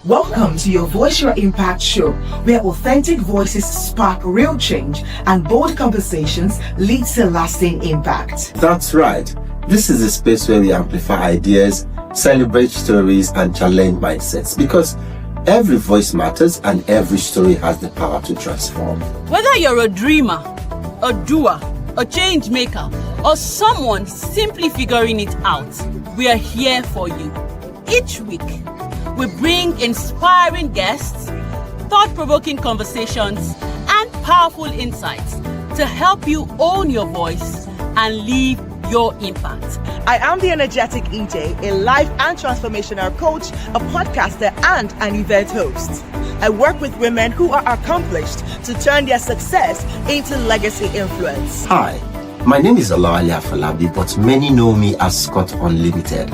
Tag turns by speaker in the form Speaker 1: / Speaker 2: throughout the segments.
Speaker 1: Welcome to your Voice Your Impact show, where authentic voices spark real change and bold conversations lead to lasting impact.
Speaker 2: That's right. This is a space where we amplify ideas, celebrate stories, and challenge mindsets because every voice matters and every story has the power to transform.
Speaker 3: Whether you're a dreamer, a doer, a change maker, or someone simply figuring it out, we are here for you. Each week, we bring inspiring guests, thought-provoking conversations, and powerful insights to help you own your voice and leave your impact.
Speaker 4: I am the energetic EJ, a life and transformational coach, a podcaster, and an event host. I work with women who are accomplished to turn their success into legacy influence.
Speaker 2: Hi, my name is 𝘆𝘆𝗽𝗲𝗹, but many know me as Scott Unlimited.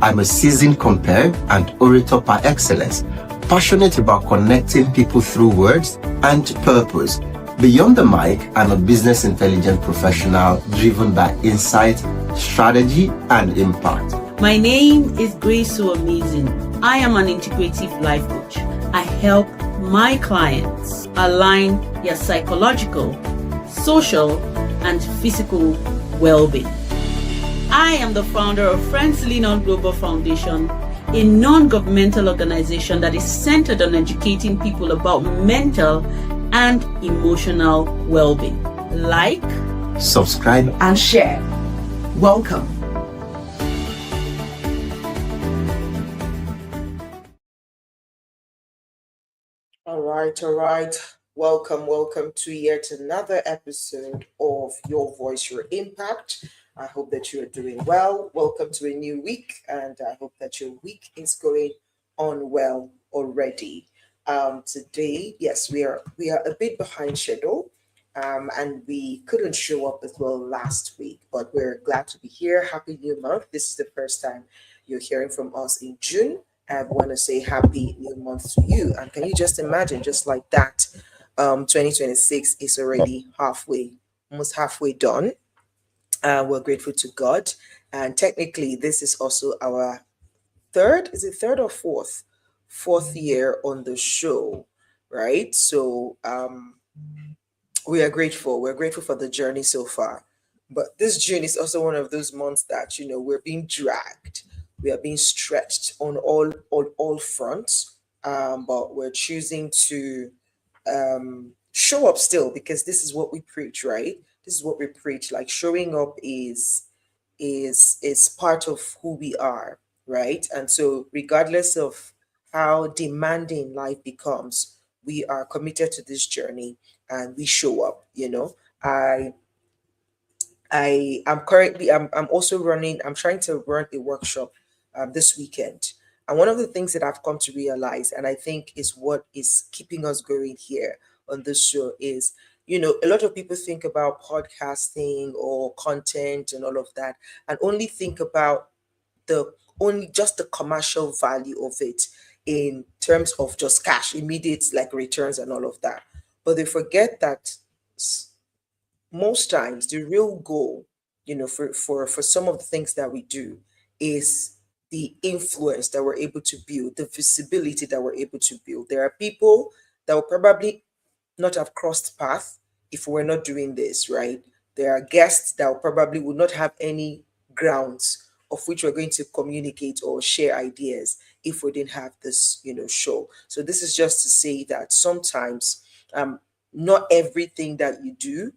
Speaker 2: I'm a seasoned compere and orator par excellence, passionate about connecting people through words and purpose. Beyond the mic, I'm a business intelligence professional driven by insight, strategy, and impact.
Speaker 3: My name is 𝘆𝘂'𝗵𝗄𝗎. I am an integrative life coach. I help my clients align their psychological, social, and physical well-being. I am the founder of Friends Lean On Global Foundation, a non-governmental organization that is centered on educating people about mental and emotional well-being. Like,
Speaker 2: subscribe,
Speaker 1: and share. Welcome.
Speaker 5: All right. Welcome to yet another episode of Your Voice, Your Impact. I hope that you are doing well. Welcome to a new week, and I hope that your week is going on well already. Today, yes, we are a bit behind schedule, and we couldn't show up as well last week, but we're glad to be here. Happy New Month. This is the first time you're hearing from us in June. I want to say Happy New Month to you. And can you just imagine, just like that, 2026 is already almost halfway done. We're grateful to God. And technically, this is also our third or fourth year on the show, right? So we are grateful. We're grateful for the journey so far. But this June is also one of those months that, we're being dragged. We are being stretched on all fronts. But we're choosing to show up still, because this is what we preach, right? This is what we preach. Like, showing up is part of who we are, right? And so regardless of how demanding life becomes, we are committed to this journey and we show up. I'm also running. I'm trying to run a workshop this weekend, and one of the things that I've come to realize, and I think is what is keeping us going here on this show, is a lot of people think about podcasting or content and all of that, and only think about just the commercial value of it in terms of just cash, immediate like returns and all of that. But they forget that most times the real goal, for some of the things that we do, is the influence that we're able to build, the visibility that we're able to build. There are people that will probably not have crossed paths if we're not doing this, right? There are guests that probably would not have any grounds of which we're going to communicate or share ideas if we didn't have this, show. So this is just to say that sometimes not everything that you do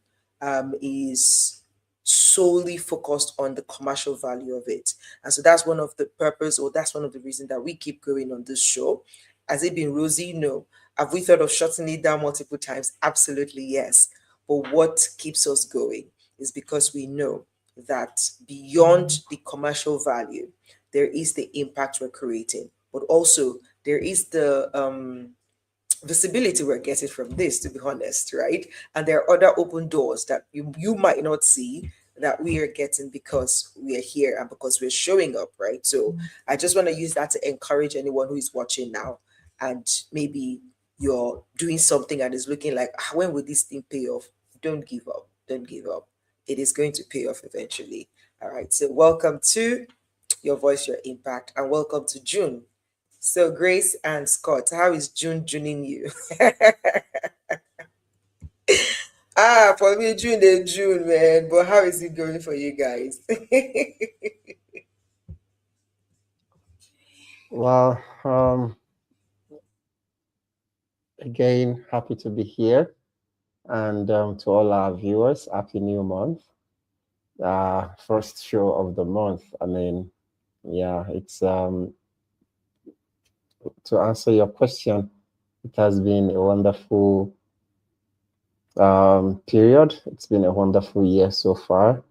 Speaker 5: is solely focused on the commercial value of it. And so that's one of the purpose, or that's one of the reasons that we keep going on this show. Has it been rosy? No. Have we thought of shutting it down multiple times? Absolutely, yes. But what keeps us going is because we know that beyond the commercial value, there is the impact we're creating, but also there is the visibility we're getting from this, to be honest, right? And there are other open doors that you might not see that we are getting because we are here and because we're showing up, right? So I just want to use that to encourage anyone who is watching now, and maybe you're doing something and it's looking like, when will this thing pay off? Don't give up. It is going to pay off eventually. All right. So welcome to Your Voice, Your Impact, and welcome to June. So Grace and Scott, how is June Juning you? For me, June, man. But how is it going for you guys?
Speaker 2: Well, again, happy to be here. And to all our viewers, happy new month. First show of the month. I mean, yeah, it's to answer your question, it has been a wonderful period. It's been a wonderful year so far.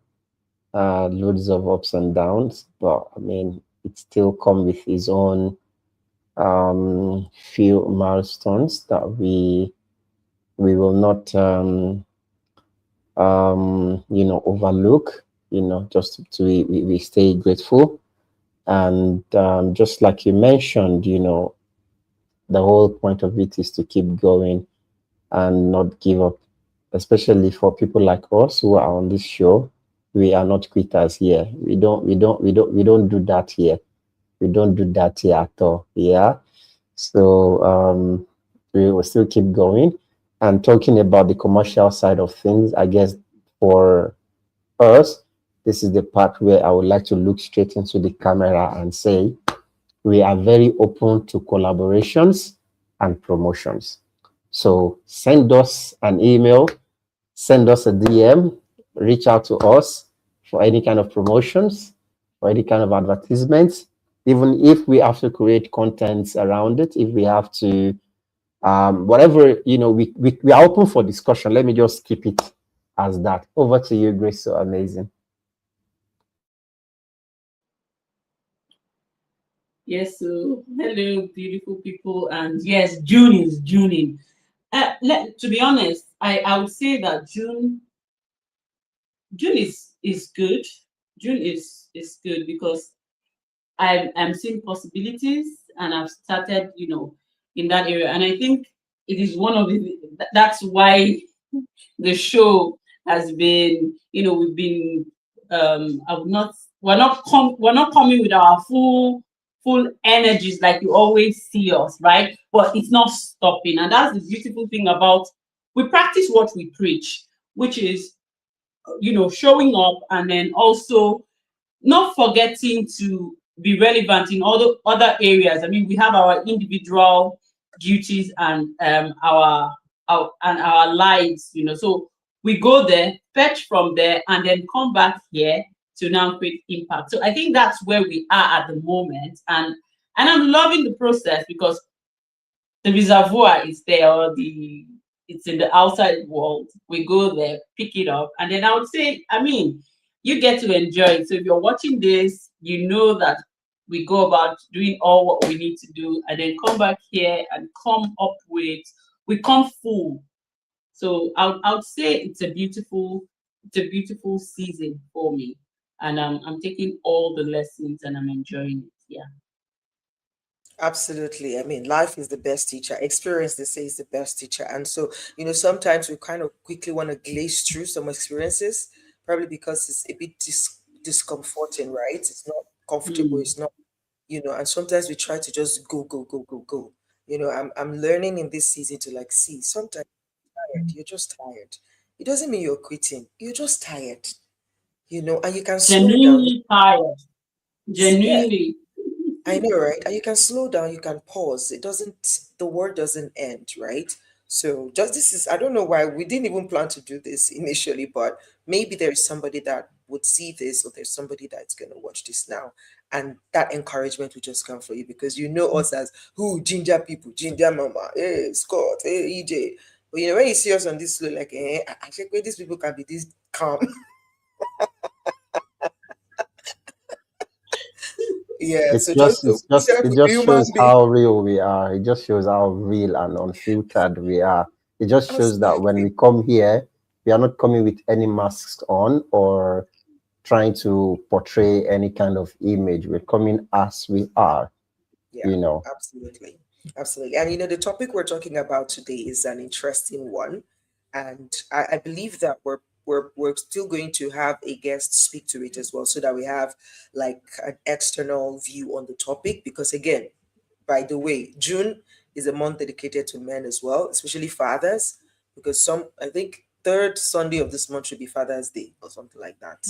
Speaker 2: Loads of ups and downs, but I mean, it still come with its own few milestones that we will not overlook. Just to we stay grateful, and just like you mentioned, the whole point of it is to keep going and not give up, especially for people like us who are on this show. We are not quitters here. We don't do that here. We don't do that here at all. Yeah. So we will still keep going. And talking about the commercial side of things, I guess for us, this is the part where I would like to look straight into the camera and say, we are very open to collaborations and promotions. So send us an email, send us a DM, reach out to us for any kind of promotions or any kind of advertisements, even if we have to create contents around it, if we have to, whatever, we are open for discussion. Let me just keep it as that. Over to you, Grace. So amazing.
Speaker 3: Yes, so hello, beautiful people, and yes, June is Juning. To be honest, I would say that June is good. June is good because I'm seeing possibilities, and I've started, in that area, and I think it is one of the that's why the show has been, we've been we're not coming with our full energies like you always see us, right? But it's not stopping, and that's the beautiful thing about, we practice what we preach, which is, showing up, and then also not forgetting to be relevant in other areas. I mean, we have our individual duties and our lives, so we go there, fetch from there, and then come back here to now create impact. So I think that's where we are at the moment, and I'm loving the process because the reservoir is there, or it's in the outside world. We go there, pick it up, and then I would say, I mean, you get to enjoy it. So if you're watching this, you know that we go about doing all what we need to do, and then come back here and we come full. So I would say it's a beautiful season for me, and I'm taking all the lessons and I'm enjoying it. Yeah.
Speaker 5: Absolutely. I mean, life is the best teacher. Experience, they say, is the best teacher. And so, sometimes we kind of quickly want to glaze through some experiences, probably because it's a bit discomforting, right? It's not comfortable. It's not, and sometimes we try to just go, go, go, go, go. I'm learning in this season to like see sometimes you're tired. You're just tired. It doesn't mean you're quitting. You're just tired, and you can slow down.
Speaker 3: Genuinely tired.
Speaker 5: Yeah,
Speaker 3: Genuinely.
Speaker 5: I know, right? And you can slow down, you can pause. The word doesn't end, right? So just this is, I don't know why we didn't even plan to do this initially, but maybe there is somebody that would see this, or there's somebody that's going to watch this now. And that encouragement will just come for you because you know us as ginger people, ginger mama, hey, Scott, hey, EJ. But when you see us on this slow, like, I think where these people can be this calm. Yeah,
Speaker 2: It's
Speaker 5: so
Speaker 2: just
Speaker 5: just be
Speaker 2: it
Speaker 5: careful,
Speaker 2: just
Speaker 5: human
Speaker 2: shows
Speaker 5: being.
Speaker 2: how real we are. It just shows how real and unfiltered we are. It just shows that when
Speaker 5: Absolutely.
Speaker 2: we come here, we are not coming with any masks on or trying to portray any kind of image. We're coming as we are,
Speaker 5: Yeah,
Speaker 2: you know.
Speaker 5: absolutely. Absolutely. And the topic we're talking about today is an interesting one. And I believe that we're still going to have a guest speak to it as well, so that we have like an external view on the topic. Because again, by the way, June is a month dedicated to men as well, especially fathers, because I think third Sunday of this month should be Father's Day or something like that.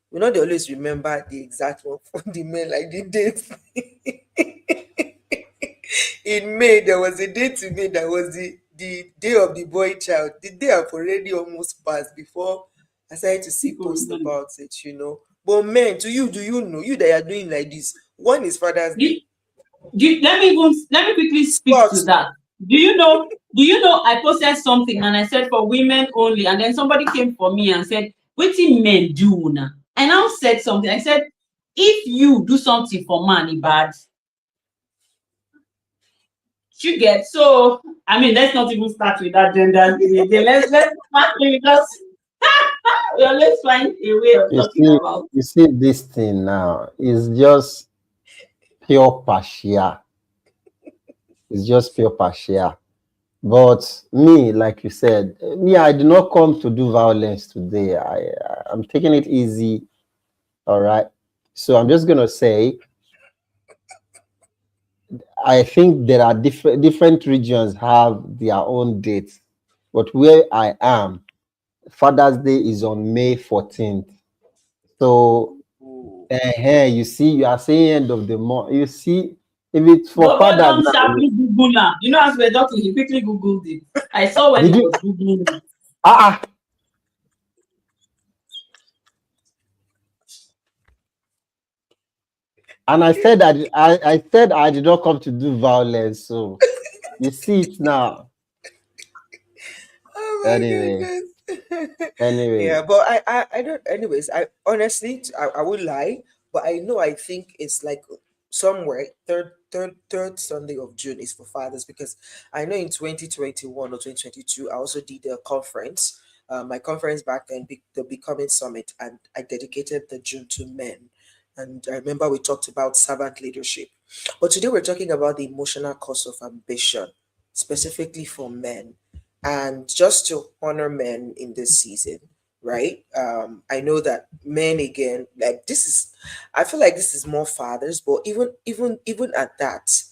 Speaker 5: We know they always remember the exact one for the men, like the date. In May, there was a date to me that was the day of the boy child. The day I've already almost passed before I started to see posts about it, But men, do you know, you that are doing like this, one is Father's Day.
Speaker 3: Let me quickly speak to that. Do you know I posted something and I said for women only, and then somebody came for me and said, what do men do now? And I said something. I said, if you do something for man, bad. You get so. I mean, let's not even start with that gender. Let's start because we always find a way of talking about.
Speaker 2: You see, this thing now is just pure partial. It's just pure partial. But me, like you said, I did not come to do violence today. I'm taking it easy. All right. So I'm just gonna say, I think there are different regions have their own dates, but where I am, Father's Day is on May 14th. So, you see, you are saying end of the month. You see, if it's for Father's Day,
Speaker 3: you know, as we're talking, he quickly Googled it. I saw when he was Googling it.
Speaker 2: And I said that I said I did not come to do violence. So you see it now. Anyway.
Speaker 5: Yeah, but I don't. Anyways, I honestly, I would lie, but I think it's like somewhere third Sunday of June is for fathers, because I know in 2021 or 2022 I also did a conference. My conference back then, the Becoming Summit, and I dedicated the June to men. And I remember we talked about servant leadership. But today we're talking about the emotional cost of ambition, specifically for men. And just to honor men in this season, right? I know that men, again, like I feel like this is more fathers, but even at that,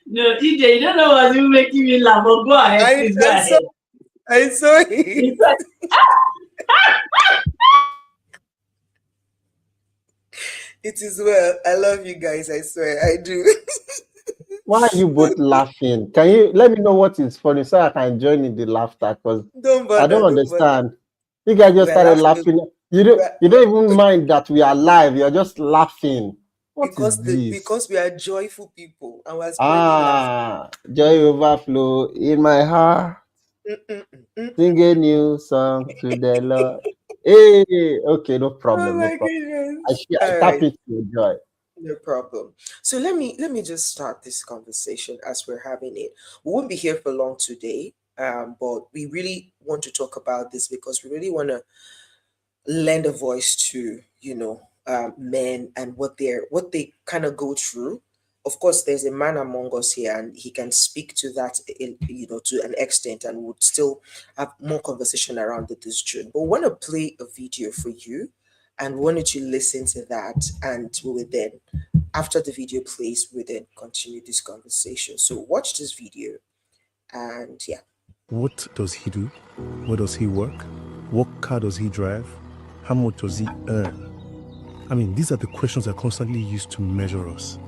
Speaker 3: no, TJ, you don't know what's even making me laugh, but go ahead, please go ahead.
Speaker 5: I saw it. It is well. I love you guys. I swear, I do.
Speaker 2: Why are you both laughing? Can you let me know what is funny so I can join in the laughter? Because I don't understand. You guys just started laughing. You don't even mind that we are live. You're just laughing.
Speaker 5: Because we are joyful people and we're spreading laughter.
Speaker 2: Joy overflow in my heart. Sing a new song to the Lord. Hey, okay, no problem.
Speaker 5: Oh my goodness.
Speaker 2: I tap into your joy.
Speaker 5: No problem. So let me just start this conversation as we're having it. We won't be here for long today, but we really want to talk about this because we really want to lend a voice to men and what they kind of go through. Of course, there's a man among us here, and he can speak to that, to an extent, and would still have more conversation around it this June. But we want to play a video for you, and we want you to listen to that, and we will then, after the video plays, we then continue this conversation. So watch this video, and yeah.
Speaker 6: What does he do? Where does he work? What car does he drive? How much does he earn? I mean, these are the questions that are constantly used to measure us,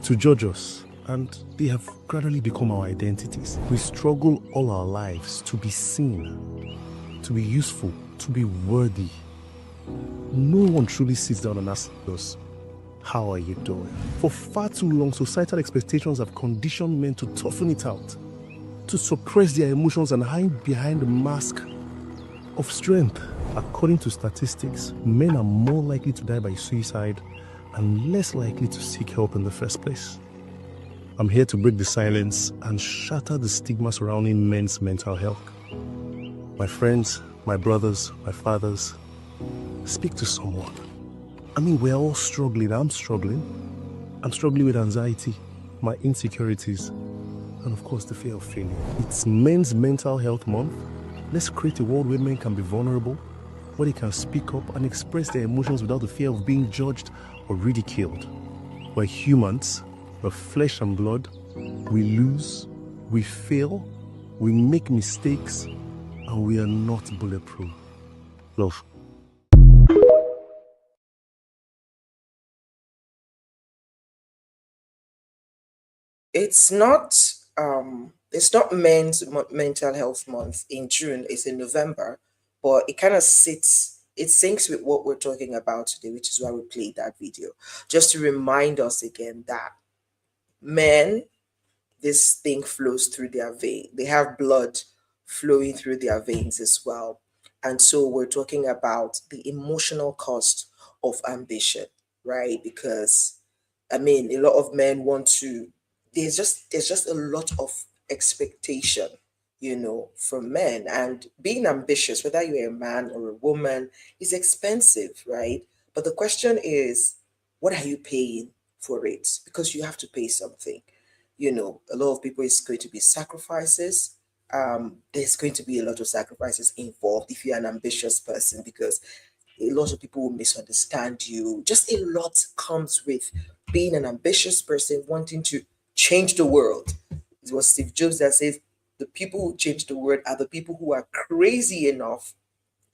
Speaker 6: to judge us, and they have gradually become our identities. We struggle all our lives to be seen, to be useful, to be worthy. No one truly sits down and asks us, how are you doing? For far too long, societal expectations have conditioned men to toughen it out, to suppress their emotions and hide behind the mask of strength. According to statistics, men are more likely to die by suicide and less likely to seek help in the first place. I'm here to break the silence and shatter the stigma surrounding men's mental health. My friends, my brothers, my fathers, speak to someone. I mean, we're all struggling. I'm struggling. I'm struggling with anxiety, my insecurities, and of course the fear of failure. It's Men's Mental Health Month. Let's create a world where men can be vulnerable, where they can speak up and express their emotions without the fear of being judged or ridiculed. We're humans, we're flesh and blood, we lose, we fail, we make mistakes, and we are not bulletproof. Love.
Speaker 5: It's not men's mental health month in June, it's in November, but it kind of syncs with what we're talking about today, which is why we played that video, just to remind us again that men, this thing flows through their vein. They have blood flowing through their veins as well. And so we're talking about the emotional cost of ambition, right? Because I mean, a lot of men want to, there's just a lot of expectation, from men. And being ambitious, whether you're a man or a woman, is expensive, right? But the question is, what are you paying for it? Because you have to pay something. A lot of people, it's going to be sacrifices. There's going to be a lot of sacrifices involved if you're an ambitious person, because a lot of people will misunderstand you. Just a lot comes with being an ambitious person, wanting to change the world. It was Steve Jobs that says the people who change the world are the people who are crazy enough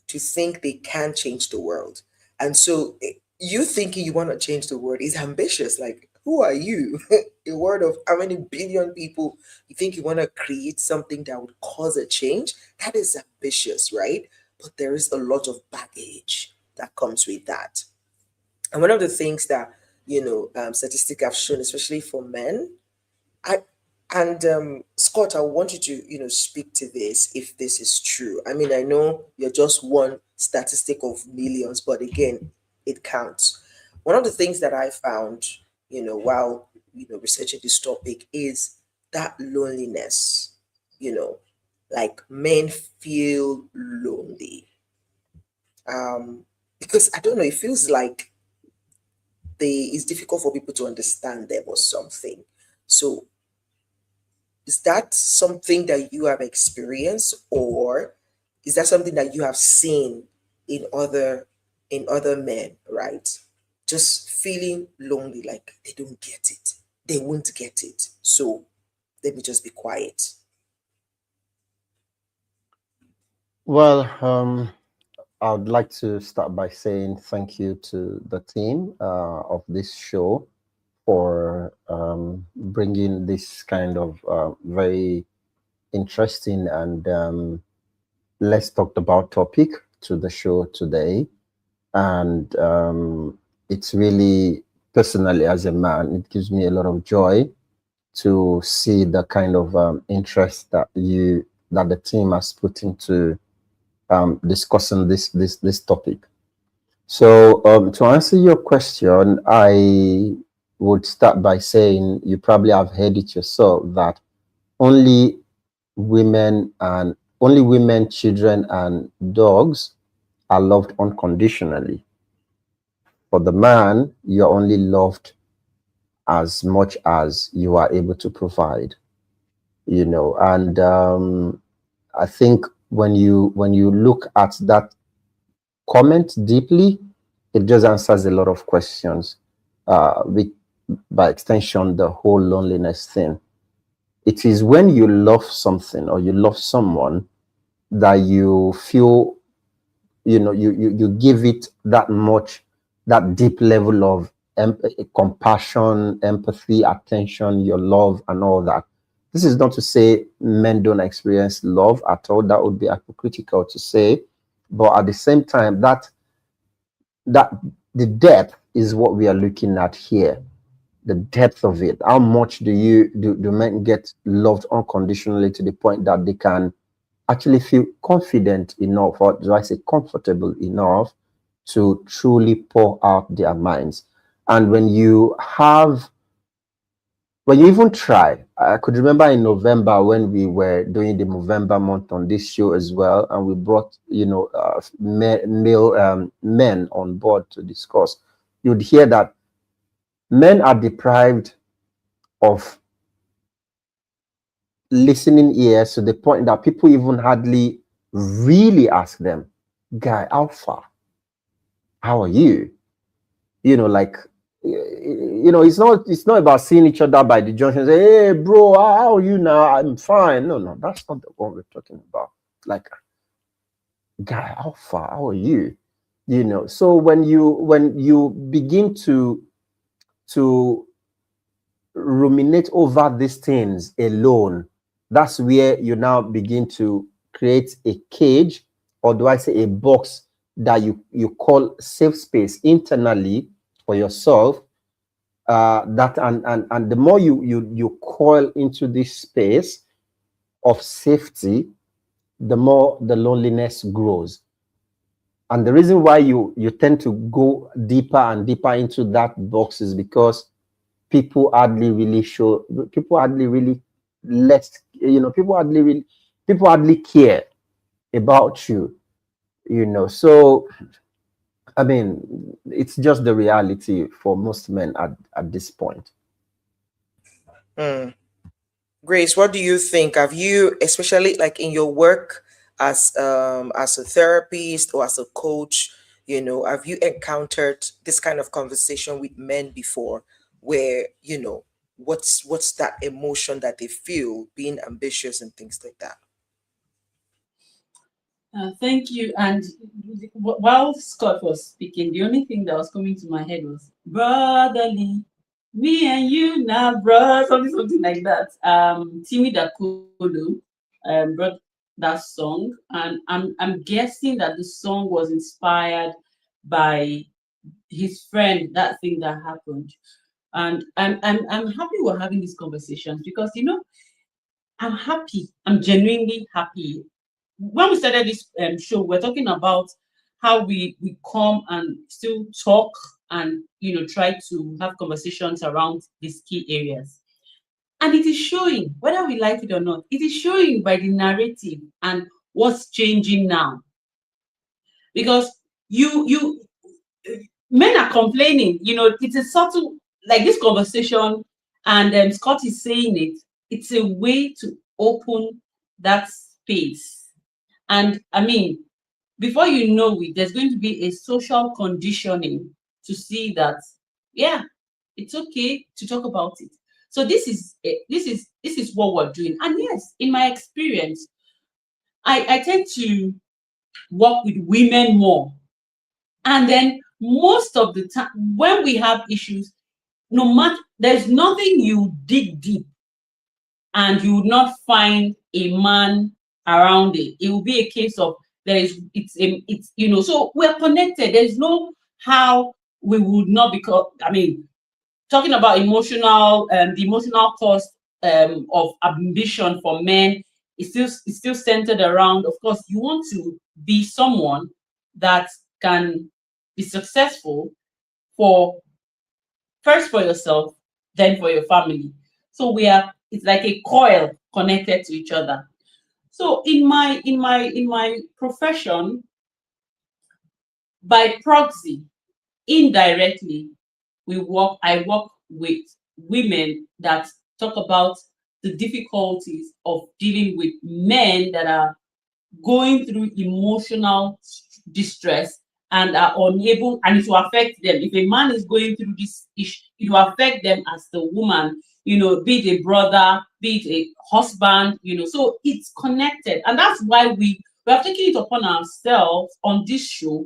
Speaker 5: to think they can change the world. And so you thinking you want to change the world is ambitious. Like, who are you? A world of how many billion people, you think you want to create something that would cause a change? That is ambitious, right? But there is a lot of baggage that comes with that. And one of the things that, statistics have shown, especially for men, Scott, I want you to, speak to this if this is true. I mean, I know you're just one statistic of millions, but again, it counts. One of the things that I found, while researching this topic is that loneliness. Like men feel lonely. Because I don't know, it feels like it's difficult for people to understand them or something. So is that something that you have experienced, or is that something that you have seen in other men, right? Just feeling lonely, like they don't get it. They won't get it. So let me just be quiet.
Speaker 2: Well, I would like to start by saying thank you to the team of this show for bringing this kind of very interesting and less talked about topic to the show today. And it's really, personally as a man, it gives me a lot of joy to see the kind of interest that the team has put into discussing this topic. So to answer your question, I would start by saying you probably have heard it yourself that only women, children, and dogs are loved unconditionally. For the man, you're only loved as much as you are able to provide. And I think when you look at that comment deeply, it just answers a lot of questions. By extension, the whole loneliness thing. It is when you love something or you love someone that you feel, you give it that much, that deep level of compassion, empathy, attention, your love, and all that. This is not to say men don't experience love at all. That would be hypocritical to say. But at the same time, that the depth is what we are looking at here. The depth of it. How much do men get loved unconditionally to the point that they can actually feel confident enough, or do I say comfortable enough, to truly pour out their minds? And when you even try, I could remember in November when we were doing the November month on this show as well, and we brought men on board to discuss. You'd hear that men are deprived of listening ears to the point that people even hardly really ask them, guy, alpha, how are you? You know, like, it's not about seeing each other by the junction. Say, hey, bro, how are you now? I'm fine. No, that's not the one we're talking about. Like, guy, alpha, how are you? You know, so when you begin to ruminate over these things alone, that's where you now begin to create a cage, or do I say a box, that you call safe space internally for yourself. That and the more you coil into this space of safety, the more the loneliness grows. And the reason why you tend to go deeper and deeper into that box is because people hardly really let, people hardly care about you, so I mean, it's just the reality for most men at this point.
Speaker 5: Grace, what do you think? Have you, especially like in your work as a therapist or as a coach, have you encountered this kind of conversation with men before, where what's that emotion that they feel being ambitious and things like that?
Speaker 3: Thank you. And while Scott was speaking, the only thing that was coming to my head was brotherly. Me and you now, bro, something like that. Timi Dakolo brought that song, and I'm guessing that the song was inspired by his friend, that thing that happened. And I'm happy we're having these conversations, because I'm happy. I'm genuinely happy. When we started this show, we're talking about how we come and still talk and try to have conversations around these key areas. And it is showing, whether we like it or not, it is showing by the narrative and what's changing now. Because men are complaining, it's a subtle, like this conversation, and Scott is saying it's a way to open that space. And I mean, before you know it, there's going to be a social conditioning to see that, yeah, it's okay to talk about it. So this is what we're doing. And yes, in my experience, I tend to work with women more. And then most of the time when we have issues, no matter, there's nothing you dig deep and you would not find a man around it. It will be a case of so we're connected. There's no how we would not, because I mean, talking about the emotional cost of ambition for men is still centered around, of course, you want to be someone that can be successful first for yourself, then for your family. So it's like a coil connected to each other. So in my profession, by proxy, indirectly, I work with women that talk about the difficulties of dealing with men that are going through emotional distress and are unable, and it will affect them. If a man is going through this issue, it will affect them as the woman, be it a brother, be it a husband, so it's connected. And that's why we have taken it upon ourselves on this show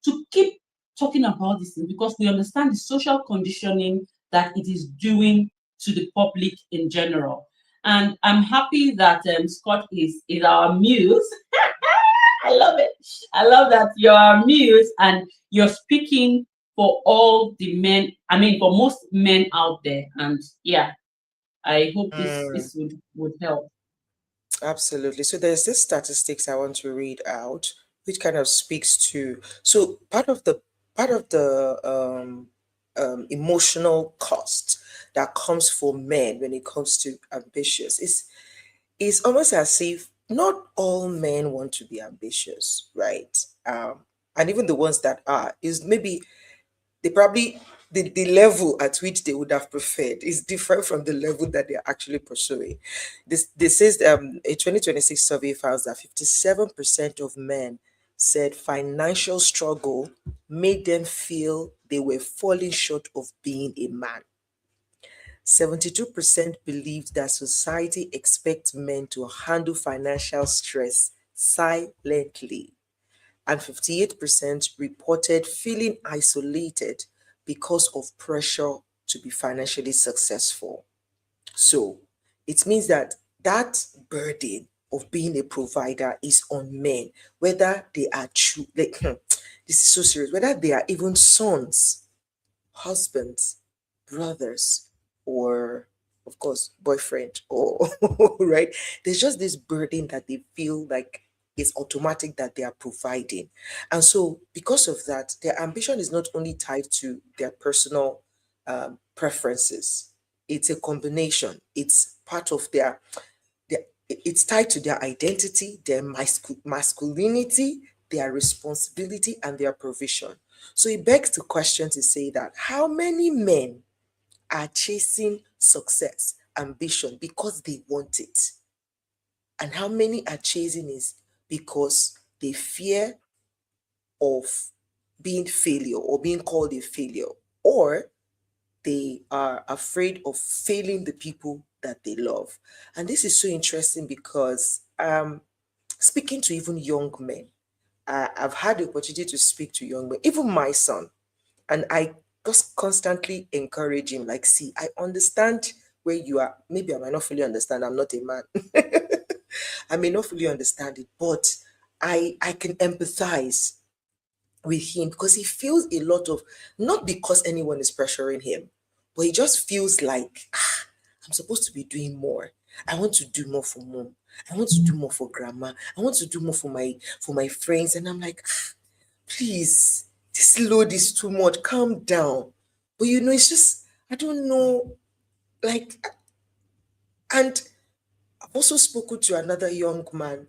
Speaker 3: to keep talking about this thing, because we understand the social conditioning that it is doing to the public in general. And I'm happy that Scott is our muse. I love it. I love that you're our muse and you're speaking for all the men, I mean, for most men out there. And yeah, I hope this would help.
Speaker 5: Absolutely. So there's this statistics I want to read out, which kind of speaks to, so part of the emotional cost that comes for men when it comes to ambitious is almost as if not all men want to be ambitious, right? And even the ones that are, is maybe they probably the level at which they would have preferred is different from the level that they're actually pursuing. This is a 2026 survey found that 57% of men said financial struggle made them feel they were falling short of being a man. 72% believed that society expects men to handle financial stress silently, and 58% reported feeling isolated because of pressure to be financially successful. So it means that that burden of being a provider is on men, whether they are true, like, this is so serious, whether they are even sons, husbands, brothers, or of course, boyfriend, or right. There's just this burden that they feel like it's automatic that they are providing. And so, because of that, their ambition is not only tied to their personal preferences, it's a combination, it's part of it's tied to their identity, their masculinity, their responsibility, and their provision. So it begs the question to say that how many men are chasing success, ambition because they want it? And how many are chasing it because they fear of being failure or being called a failure, or they are afraid of failing the people that they love? And this is so interesting because speaking to even young men, I've had the opportunity to speak to young men, even my son, and I just constantly encourage him, like, see, I understand where you are. Maybe I might not fully understand. I'm not a man. I may not fully understand it, but I can empathize with him because he feels a lot of, not because anyone is pressuring him, but he just feels like, I'm supposed to be doing more. I want to do more for mom. I want to do more for grandma. I want to do more for my friends. And I'm like, please, this load is too much. Calm down. But it's just, I don't know, like, and I've also spoken to another young man,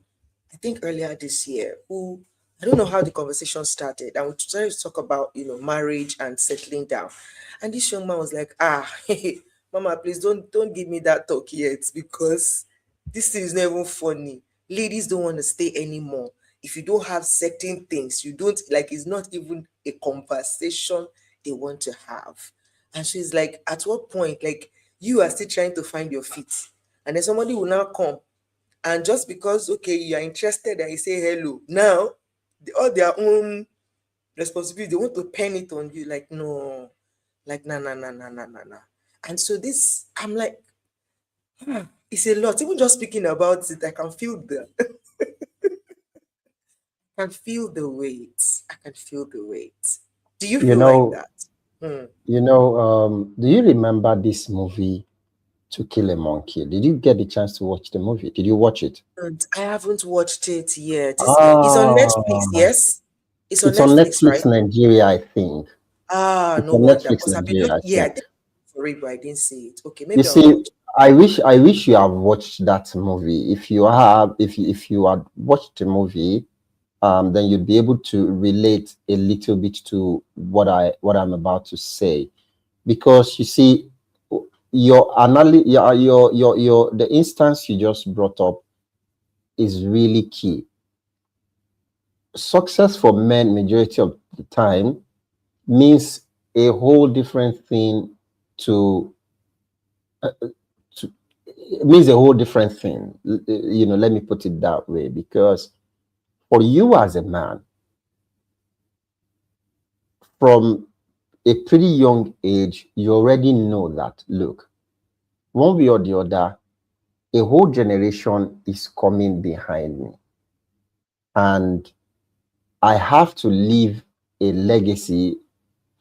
Speaker 5: I think earlier this year, who, I don't know how the conversation started. And we started to talk about, marriage and settling down. And this young man was like, hey, mama, please don't give me that talk yet, because this thing is not even funny. Ladies don't want to stay anymore. If you don't have certain things, you don't, like, it's not even a conversation they want to have. And she's like, at what point, like, you are still trying to find your feet, and then somebody will now come, and just because, okay, you are interested and you say hello, now all their own responsibility, they want to pen it on you, like, no, like, nah, nah, nah, nah, nah, nah, nah. And so this, I'm like, it's a lot. Even just speaking about it, I can feel I can feel the weight. I can feel the weight. Do you
Speaker 2: You
Speaker 5: feel like
Speaker 2: know,
Speaker 5: that? Hmm.
Speaker 2: do you remember this movie, To Kill a Monkey? Did you get the chance to watch the movie? Did you watch it?
Speaker 5: And I haven't watched it yet. It's on Netflix,
Speaker 2: Ah,
Speaker 5: yes? It's on
Speaker 2: it's on
Speaker 5: Netflix, right?
Speaker 2: Netflix Nigeria, I think. It's
Speaker 5: No
Speaker 2: on
Speaker 5: wonder.
Speaker 2: Netflix
Speaker 5: Because I've been
Speaker 2: Nigeria,
Speaker 5: looking,
Speaker 2: I
Speaker 5: yeah, I
Speaker 2: think.
Speaker 5: did for it, but I didn't see it. Okay,
Speaker 2: You
Speaker 5: maybe I'll
Speaker 2: see,
Speaker 5: watch.
Speaker 2: I wish you have watched that movie. If you had watched the movie, then you'd be able to relate a little bit to what I'm about to say, because you see, the instance you just brought up is really key. Success for men, majority of the time, means a whole different thing to, to it means a whole different thing. Let me put it that way, because for you as a man, from a pretty young age, you already know that, look, one way or the other, a whole generation is coming behind me, and I have to leave a legacy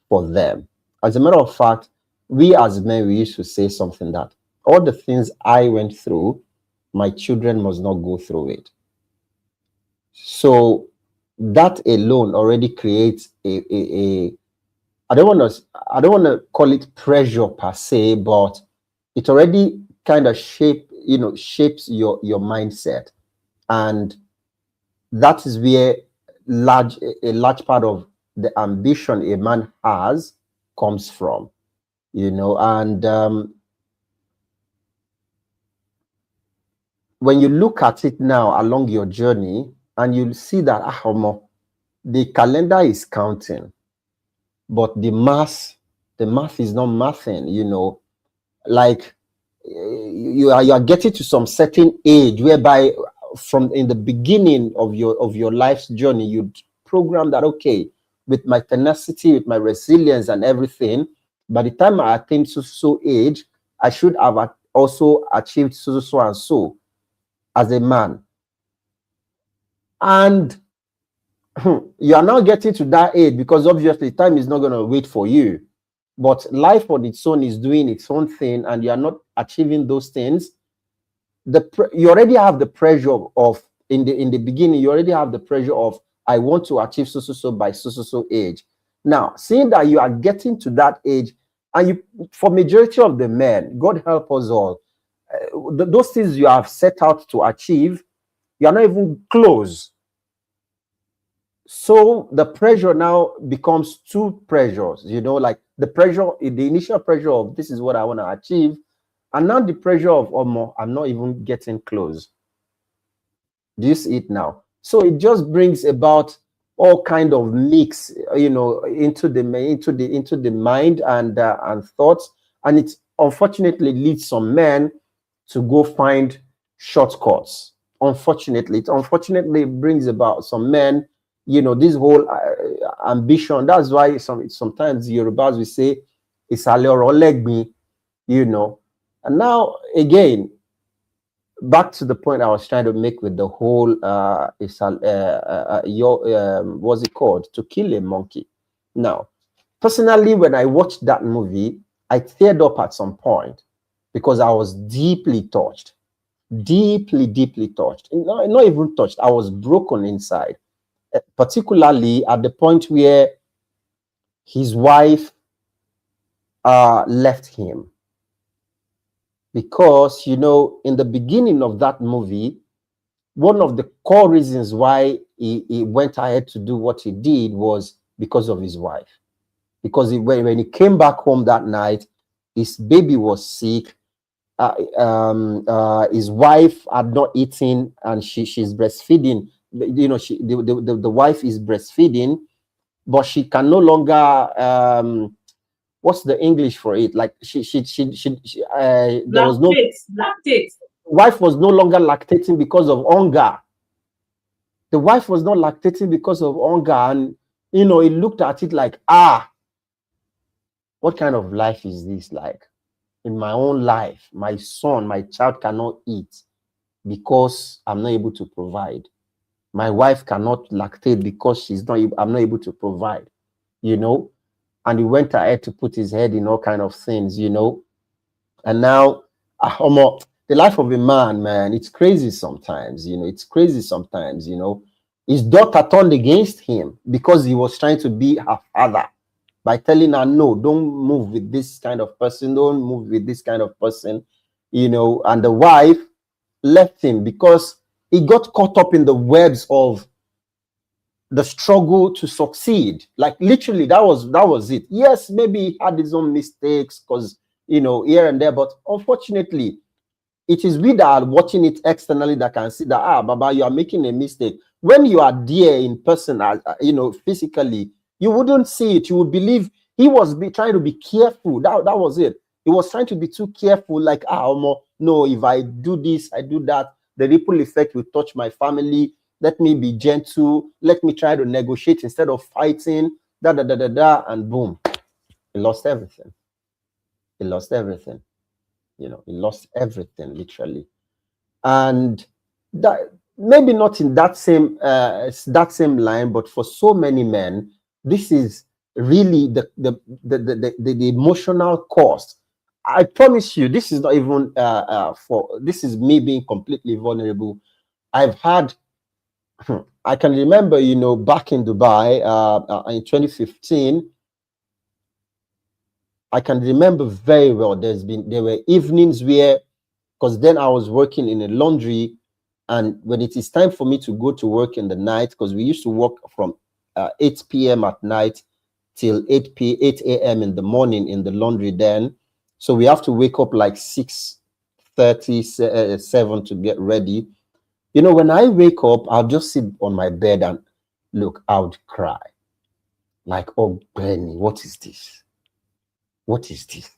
Speaker 2: for them. As a matter of fact, we as men, we used to say something that all the things I went through, my children must not go through it. So that alone already creates a I don't want to call it pressure per se, but it already kind of shapes your mindset. And that is where a large part of the ambition a man has comes from. And when you look at it now along your journey, and you see that, Omo, the calendar is counting, but the math is not mathing, you know. Like you are getting to some certain age whereby from in the beginning of your life's journey, you'd program that, okay, with my tenacity, with my resilience and everything, by the time I attain so age, I should have also achieved so and so as a man. And you are now getting to that age because obviously time is not going to wait for you. But life on its own is doing its own thing, and you are not achieving those things. You already have the pressure of in the beginning. You already have the pressure of, I want to achieve so by so age. Now, seeing that you are getting to that age, and you, for majority of the men, God help us all, those things you have set out to achieve, you are not even close. So the pressure now becomes two pressures, you know, like the pressure, the initial pressure of this is what I want to achieve, and now the pressure of, oh, more, I'm not even getting close. Do you see it now? So it just brings about all kind of mix, you know, into the mind and thoughts, and it unfortunately leads some men to go find shortcuts. Unfortunately, it unfortunately brings about some men, you know, this whole ambition. That's why sometimes Yorubas will say it's a, you know. And now again, back to the point I was trying to make with the whole what's it called, To Kill a Monkey. Now, personally, when I watched that movie, I teared up at some point because I was deeply touched, deeply touched. Not even touched, I was broken inside, particularly at the point where his wife left him. Because, you know, in the beginning of that movie, one of the core reasons why he went ahead to do what he did was because of his wife. Because when he came back home that night, his baby was sick. His wife had not eaten, and she's breastfeeding. You know, the wife is breastfeeding, but she can no longer what's the English for it? Like there was no
Speaker 3: lactate.
Speaker 2: Wife was no longer lactating because of hunger. The wife was not lactating because of hunger, and you know, he looked at it like, what kind of life is this? Like, in my own life, my child cannot eat because I'm not able to provide. My wife cannot lactate because I'm not able to provide, you know. And he went ahead to put his head in all kind of things, you know. And now, the life of a man, it's crazy sometimes, you know. It's crazy sometimes, you know. His daughter turned against him because he was trying to be her father by telling her, no, don't move with this kind of person, don't move with this kind of person, you know. And the wife left him because he got caught up in the webs of the struggle to succeed. Like, literally, that was it. Yes, maybe he had his own mistakes, because, you know, here and there, but unfortunately, it is we that are watching it externally that can see that, Baba, you are making a mistake. When you are there in person, you know, physically, you wouldn't see it. You would believe he was trying to be careful. That was it. He was trying to be too careful, like, no, if I do this, I do that, the ripple effect will touch my family. Let me be gentle. Let me try to negotiate instead of fighting. And boom, he lost everything. He lost everything. You know, he lost everything, literally. And that, maybe not in that same line, but for so many men, this is really the emotional cost. I promise you, this is not even this is me being completely vulnerable. I've had, I can remember, you know, back in Dubai in 2015, I can remember very well. There were evenings where, because then I was working in a laundry, and when it is time for me to go to work in the night, because we used to work from 8 p.m. at night till 8 a.m. in the morning in the laundry then. So we have to wake up like 6:30, 7 to get ready. You know, when I wake up, I'll just sit on my bed, and look, I would cry. Like, oh, Benny, what is this? What is this?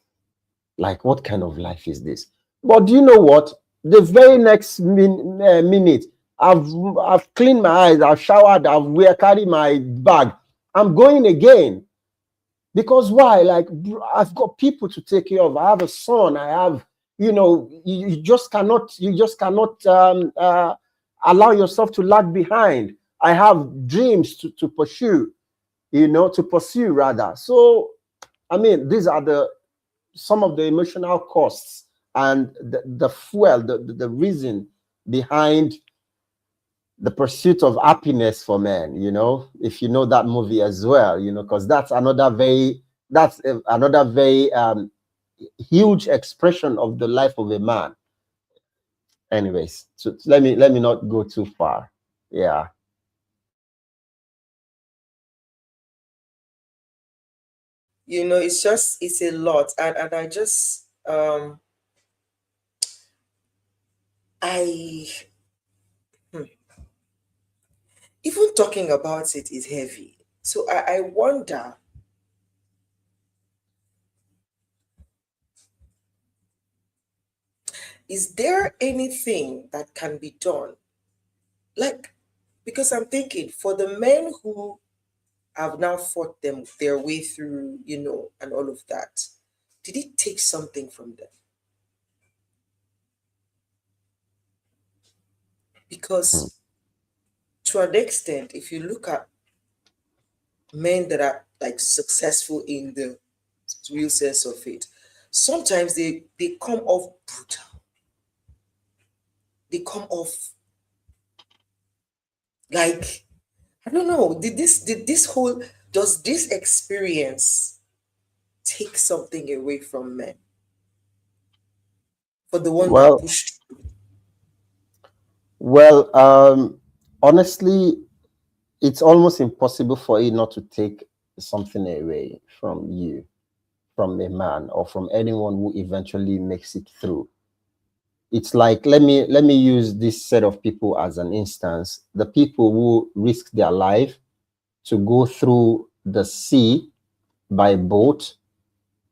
Speaker 2: Like, what kind of life is this? But do you know what? The very next minute, I've cleaned my eyes, I've showered, I've carried my bag. I'm going again. Because why? Like, I've got people to take care of. I have a son. I have, you know, you just cannot allow yourself to lag behind. I have dreams to pursue, you know, to pursue rather. So, I mean, these are some of the emotional costs and the fuel, the reason behind the pursuit of happiness for men, you know, if you know that movie as well, you know, because that's another very huge expression of the life of a man. Anyways, so let me not go too far. Yeah.
Speaker 5: You know, it's a lot. And I just, even talking about it is heavy. So I wonder, is there anything that can be done? Like, because I'm thinking for the men who have now fought their way through, you know, and all of that, did it take something from them? Because to an extent, if you look at men that are like successful in the real sense of it, sometimes they come off brutal. They come off like, I don't know, does this experience take something away from men? For the one that pushed through?
Speaker 2: Well, honestly, it's almost impossible for it not to take something away from you, from a man, or from anyone who eventually makes it through. It's like, let me use this set of people as an instance. The people who risk their life to go through the sea by boat,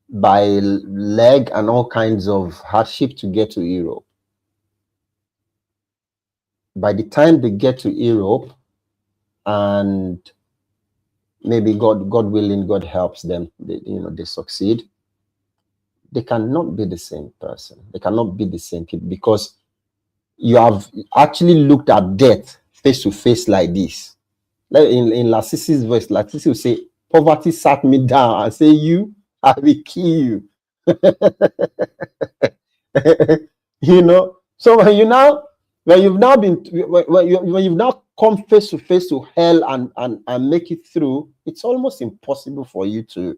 Speaker 2: by leg, and all kinds of hardship to get to Europe. By the time they get to Europe, and maybe God willing, God helps them, they succeed, they cannot be the same person. They cannot be the same people, because you have actually looked at death face to face like this. Like in 𝘆адцI's voice, 𝘆адцI will say, poverty sat me down and say, you, I will kill you. You know, so when you've now come face to face to hell and make it through, it's almost impossible for you to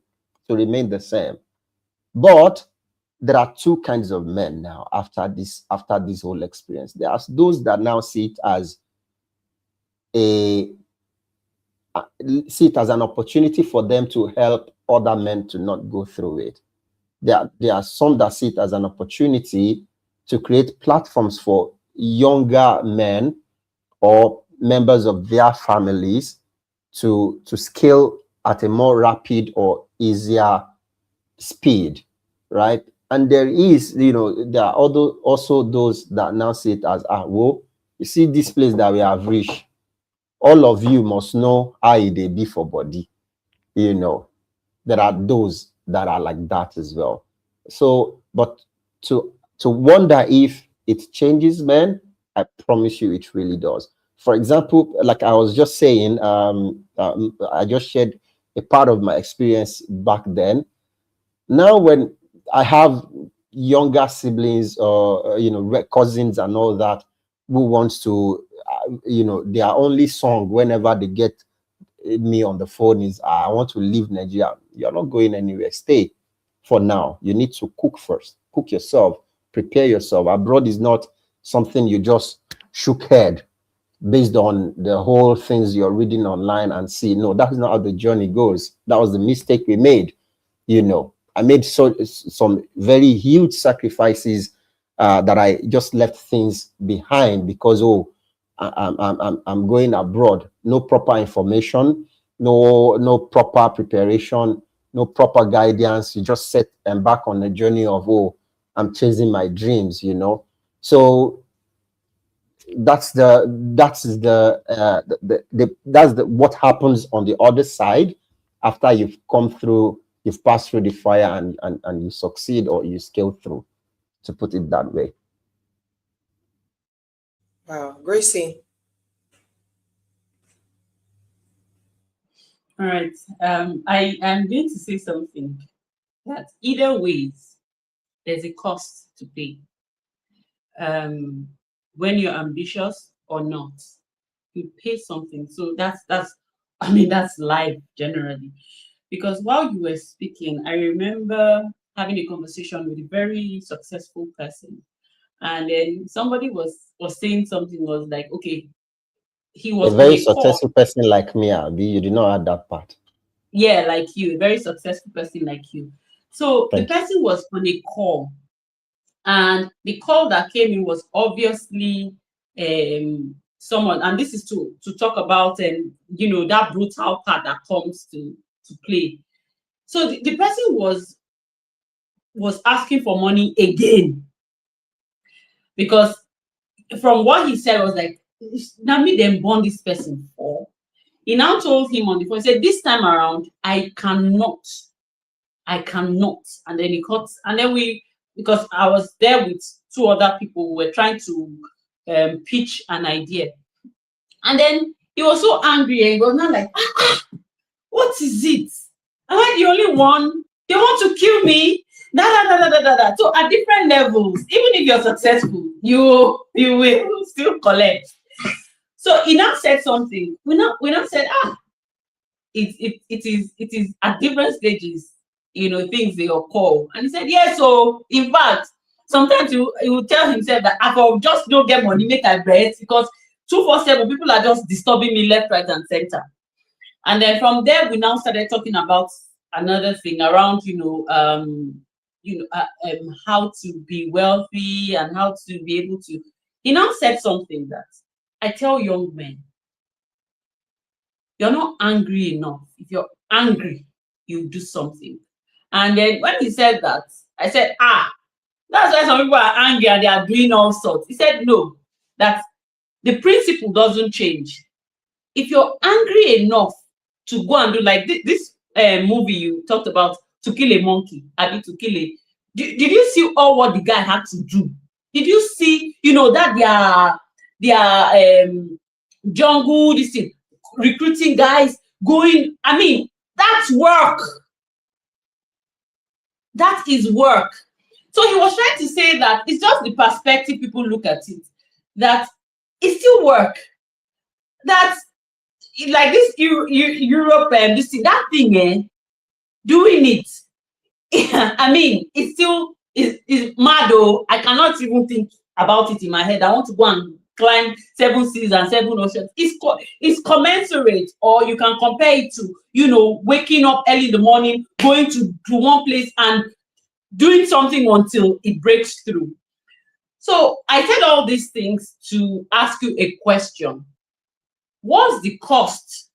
Speaker 2: remain the same. But there are two kinds of men now after this whole experience. There are those that now see it as an opportunity for them to help other men to not go through it. There are some that see it as an opportunity to create platforms for younger men or members of their families to scale at a more rapid or easier speed, right? And there are also those that now see it as, well, you see this place that we have reached, all of you must know how they be for body. You know, there are those that are like that as well. So, but to wonder if it changes men, I promise you it really does. For example, like I was just saying, I just shared a part of my experience back then. Now, when I have younger siblings or cousins and all that who wants to, their only song whenever they get me on the phone is, I want to leave Nigeria. You're not going anywhere. Stay for now. You need to cook first. Cook yourself. Prepare yourself. Abroad is not something you just shook head based on the whole things you're reading online and see. No, that's not how the journey goes. That was the mistake we made. I made some very huge sacrifices that I just left things behind because, I'm going abroad. No proper information, no proper preparation, no proper guidance. You just embark on a journey of, oh, I'm chasing my dreams, you know. So that's what happens on the other side after you've passed through the fire and you succeed or you scale through, to put it that way.
Speaker 5: Wow, Gracie.
Speaker 3: All right. I am going to say something that either ways, there's a cost to pay. When you're ambitious or not, you pay something. So that's life generally. Because while you were speaking, I remember having a conversation with a very successful person, and then somebody was saying something, was like, okay, he was
Speaker 2: a very successful person like me, Abi. You did not add that part.
Speaker 3: Yeah, like you, a very successful person like you. So the person was on a call, and the call that came in was obviously someone, and this is to talk about you know, that brutal part that comes to play. So the person was asking for money again, because from what he said was like, now me then born this person for. He now told him on the phone, he said, this time around, I cannot. And then he cut, and then because I was there with two other people who were trying to pitch an idea. And then he was so angry, and he was not like, what is it? Am I the only one? They want to kill me? So at different levels, even if you're successful, you will still collect. So he now said something. We now said, it is at different stages, you know, things they occur. And he said, yeah, so in fact, sometimes he will tell himself that I will just don't get money, make a bet, because 247 people are just disturbing me left, right, and center. And then from there, we now started talking about another thing around, how to be wealthy and how to be able to. He now said something that I tell young men, you're not angry enough. If you're angry, you do something. And then when he said that, I said, that's why some people are angry and they are doing all sorts. He said, no, that the principle doesn't change. If you're angry enough to go and do like this movie you talked about, To Kill a Monkey, To Kill a... Did you see all what the guy had to do? Did you see, you know, that their jungle, this thing, recruiting guys, going, I mean, that's work. That is work. So he was trying to say that it's just the perspective people look at it, that it's still work. That like this Europe and this thing, that thing, doing it. I mean, it's still is mad though. I cannot even think about it in my head. I want to go and climb 7 seas and 7 oceans. It's commensurate, or you can compare it to, you know, waking up early in the morning, going to one place and doing something until it breaks through. So I said all these things to ask you a question. What's the cost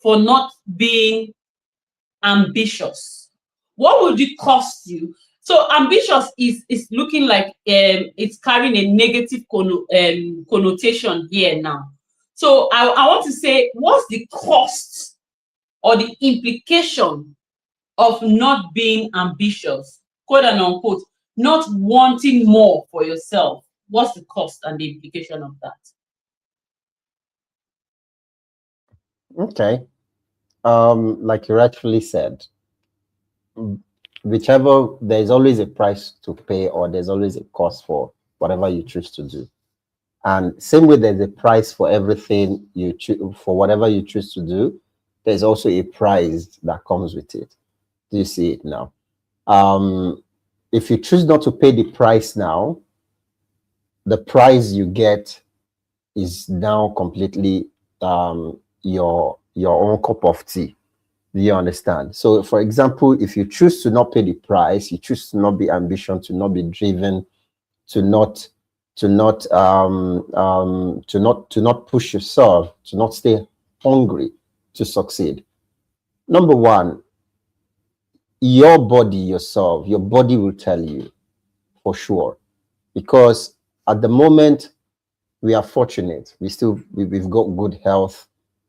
Speaker 3: for not being ambitious? What would it cost you? So ambitious is looking like it's carrying a negative connotation here now. So I want to say, what's the cost or the implication of not being ambitious, quote and unquote, not wanting more for yourself? What's the cost and the implication of that?
Speaker 2: Okay. Like you rightfully said, whichever, there's always a price to pay, or there's always a cost for whatever you choose to do. And same way there's a price for everything you choose, for whatever you choose to do, there's also a price that comes with it. Do you see it now? If you choose not to pay the price now, the price you get is now completely your own cup of tea. Do you understand? So, for example, if you choose to not pay the price, you choose to not be ambitious, to not be driven, to not to not push yourself, to not stay hungry to succeed. Number one, your body yourself, your body will tell you for sure, because at the moment we are fortunate. We've got good health.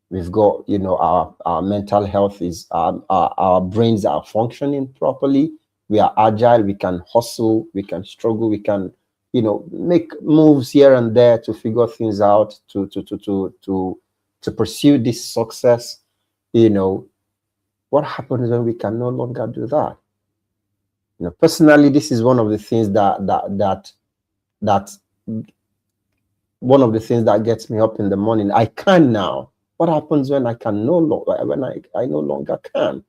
Speaker 2: We've got, you know, our mental health is, our brains are functioning properly. We are agile. We can hustle. We can struggle. We can, you know, make moves here and there to figure things out, to pursue this success. You know, what happens when we can no longer do that? You know, personally, this is one of the things that one of the things that gets me up in the morning. I can now. What happens when I can no longer, when I no longer can?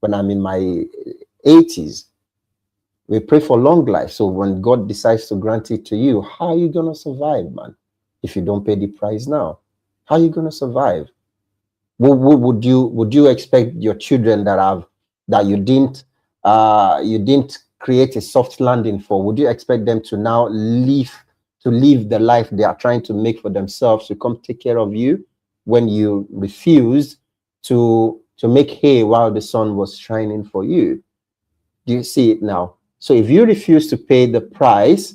Speaker 2: When I'm in my 80s, we pray for long life. So when God decides to grant it to you, how are you gonna survive, man? If you don't pay the price now, how are you gonna survive? Would you expect your children that you didn't create a soft landing for? Would you expect them to now live the life they are trying to make for themselves, to come take care of you when you refused to make hay while the sun was shining for you? Do you see it now? So if you refuse to pay the price,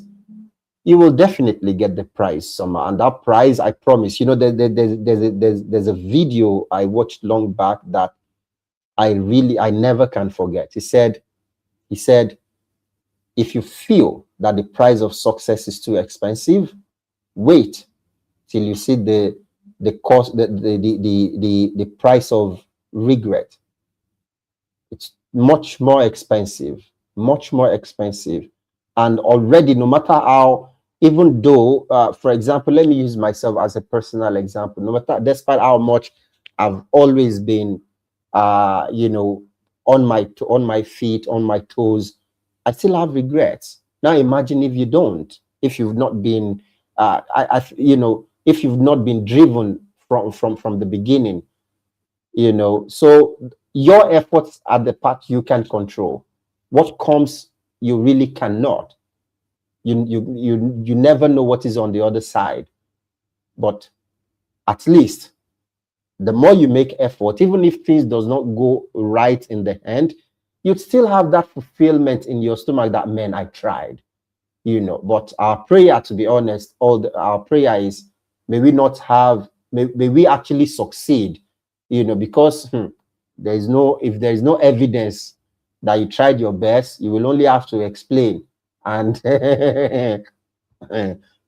Speaker 2: you will definitely get the price somehow. And that price, I promise, you know, there's a video I watched long back that I never can forget. He said, if you feel that the price of success is too expensive, wait till you see the cost, the price of regret. It's much more expensive, and already, no matter how, even though, for example, let me use myself as a personal example. No matter, despite how much I've always been, you know, on my feet, on my toes, I still have regrets. Now imagine if you don't, if you've not been, you know, if you've not been driven from the beginning, you know. So your efforts are the part you can control. What comes, you really cannot. You never know what is on the other side. But at least the more you make effort, even if things does not go right in the end, you'd still have that fulfillment in your stomach that, man, I tried, you know. But our prayer, to be honest, our prayer is, may we not have, may we actually succeed, you know, because if there is no evidence that you tried your best, you will only have to explain, and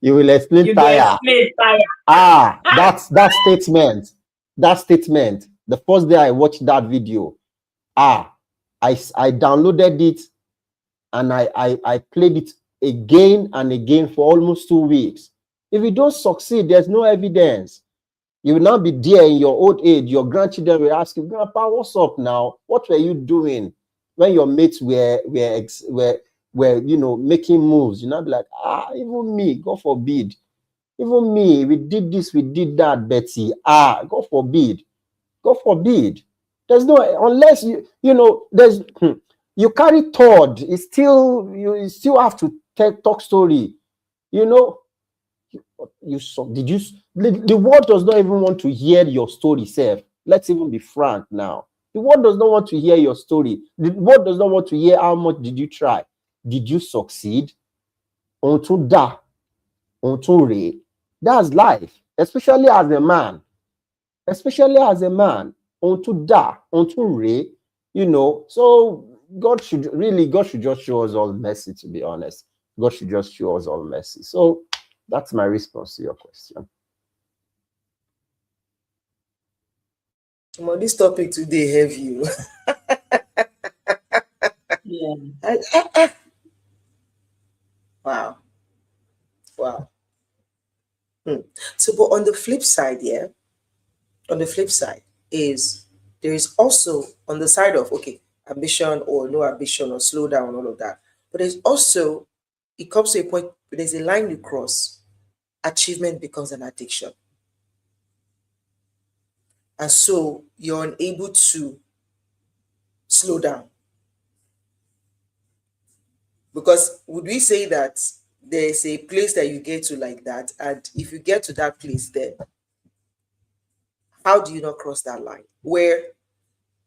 Speaker 2: you will explain tire. That statement. The first day I watched that video, I downloaded it and I played it again and again for almost 2 weeks. If you don't succeed, there's no evidence. You will now be there in your old age. Your grandchildren will ask you, Grandpa, what's up now? What were you doing when your mates were you know, making moves? You know, be like, even me, God forbid. Even me, we did this, we did that, Betty. God forbid. God forbid. There's no, unless you know, there's you carry thought. It's still, you still have to talk story. You know, the world does not even want to hear your story, Seth. Let's even be frank now. The world does not want to hear your story. The world does not want to hear how much did you try. Did you succeed? Unto that, unto re. That's life, especially as a man. Unto that, unto re. You know, so God should just show us all mercy, to be honest. God should just show us all mercy. So that's my response to your question.
Speaker 5: Well, this topic today heavy.
Speaker 3: Yeah.
Speaker 5: Wow. So, but on the flip side, is there is also, on the side of, okay, ambition or no ambition or slow down, all of that. But there's also, it comes to a point where there's a line you cross. Achievement becomes an addiction. And so you're unable to slow down. Because would we say that there's a place that you get to like that, and if you get to that place, then how do you not cross that line? Where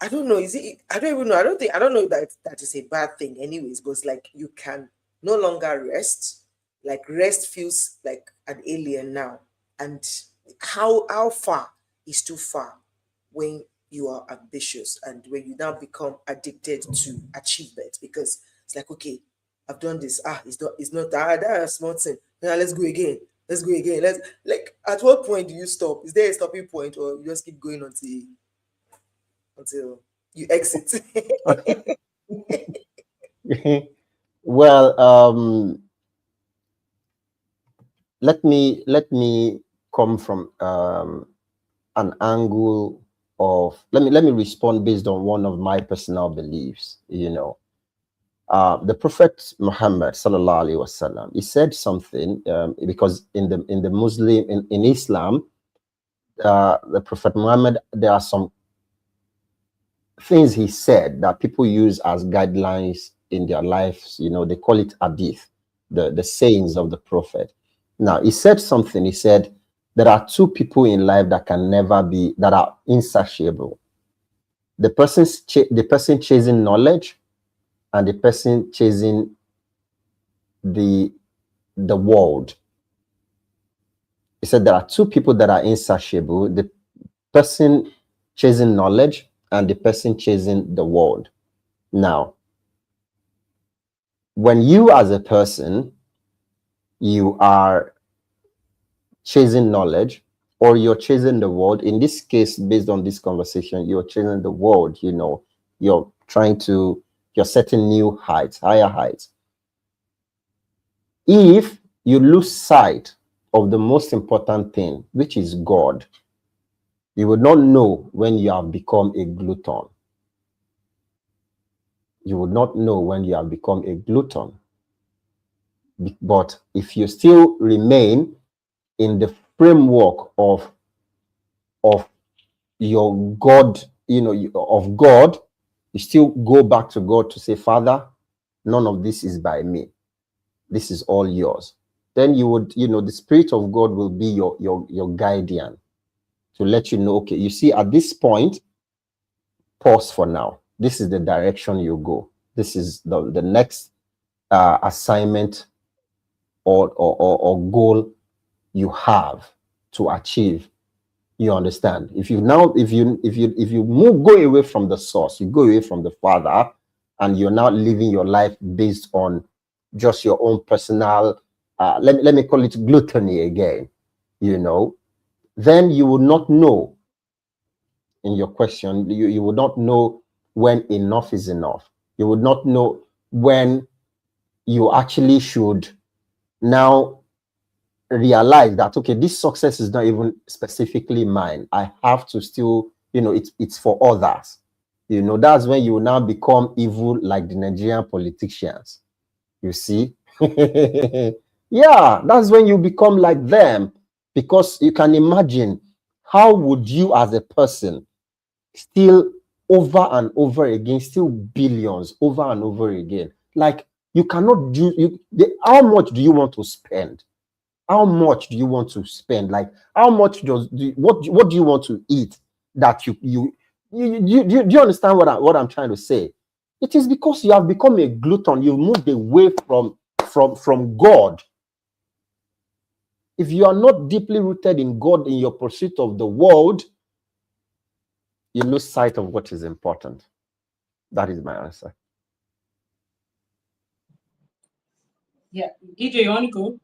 Speaker 5: I don't know, is it? I don't even know. I don't know that that is a bad thing, anyways. But it's like you can no longer rest. Like rest feels like an alien now, and how far is too far when you are ambitious and when you now become addicted to achievement, because it's like, okay, I've done this. It's not that a small thing. Now let's go again. Let's go again. Let's like at what point do you stop? Is there a stopping point, or you just keep going until you exit?
Speaker 2: Well, let me come from an angle of, let me respond based on one of my personal beliefs. The Prophet Muhammad sallallahu alaihi wasallam, he said something, because in the Muslim in Islam, the Prophet Muhammad, there are some things he said that people use as guidelines in their lives. They call it hadith, the sayings of the Prophet. Now, he said something. He said there are two people in life that are insatiable. The person chasing knowledge, and the person chasing the world. He said there are two people that are insatiable: the person chasing knowledge and the person chasing the world. Now, when you as a person, you are chasing knowledge or you're chasing the world, in this case, based on this conversation, you're chasing the world, you're setting new heights, higher heights. If you lose sight of the most important thing, which is God, you would not know when you have become a glutton. You would not know when you have become a glutton. But if you still remain in the framework of your God, of God, you still go back to God to say, Father, none of this is by me. This is all yours. Then you would, the Spirit of God will be your guardian to let you know, okay, you see, at this point, pause for now. This is the direction you go. This is the next assignment or goal you have to achieve. You understand? If you go away from the source, you go away from the Father, and you're now living your life based on just your own personal, let me call it gluttony again, then you will not know. In your question, you would not know when enough is enough. You would not know when you actually should now realize that, okay, this success is not even specifically mine. I have to still, it's for others. That's when you will now become evil like the Nigerian politicians. You see? Yeah, that's when you become like them, because you can imagine, how would you as a person still over and over again, still billions over and over again? Like, you cannot do, how much do you want to spend? How much do you want to spend? Like, how much what do you want to eat that do you understand what I'm trying to say? It is because you have become a glutton. You've moved away from God. If you are not deeply rooted in God in your pursuit of the world, you lose sight of what is important. That is my answer.
Speaker 3: Yeah, EJ, you want to go?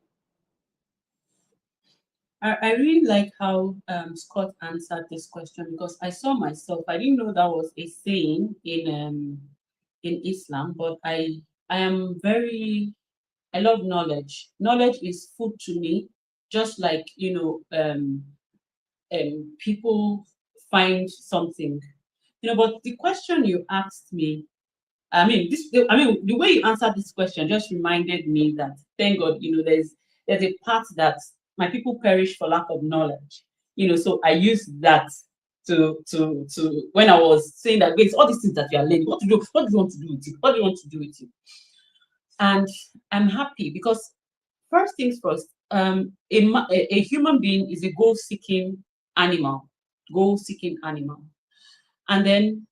Speaker 3: I really like how Scott answered this question, because I saw myself. I didn't know that was a saying in Islam, but I love knowledge. Knowledge is food to me, just like people find something, But the question you asked me, the way you answered this question just reminded me that, thank God, there's a part that my people perish for lack of knowledge. So I used that to when I was saying that, wait, all these things that you are learning, what do you want to do with it? What do you want to do with it? And I'm happy because first things first, a human being is a goal-seeking animal. And then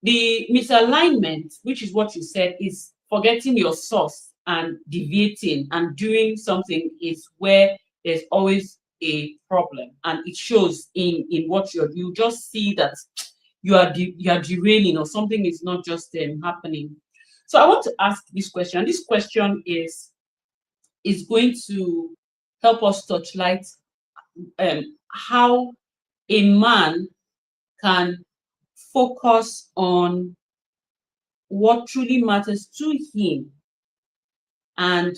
Speaker 3: the misalignment, which is what you said, is forgetting your source and deviating and doing something, is where there's always a problem, and it shows in what you just see that you are derailing, or something is not just happening. So I want to ask this question. This question is going to help us touchlight how a man can focus on what truly matters to him, and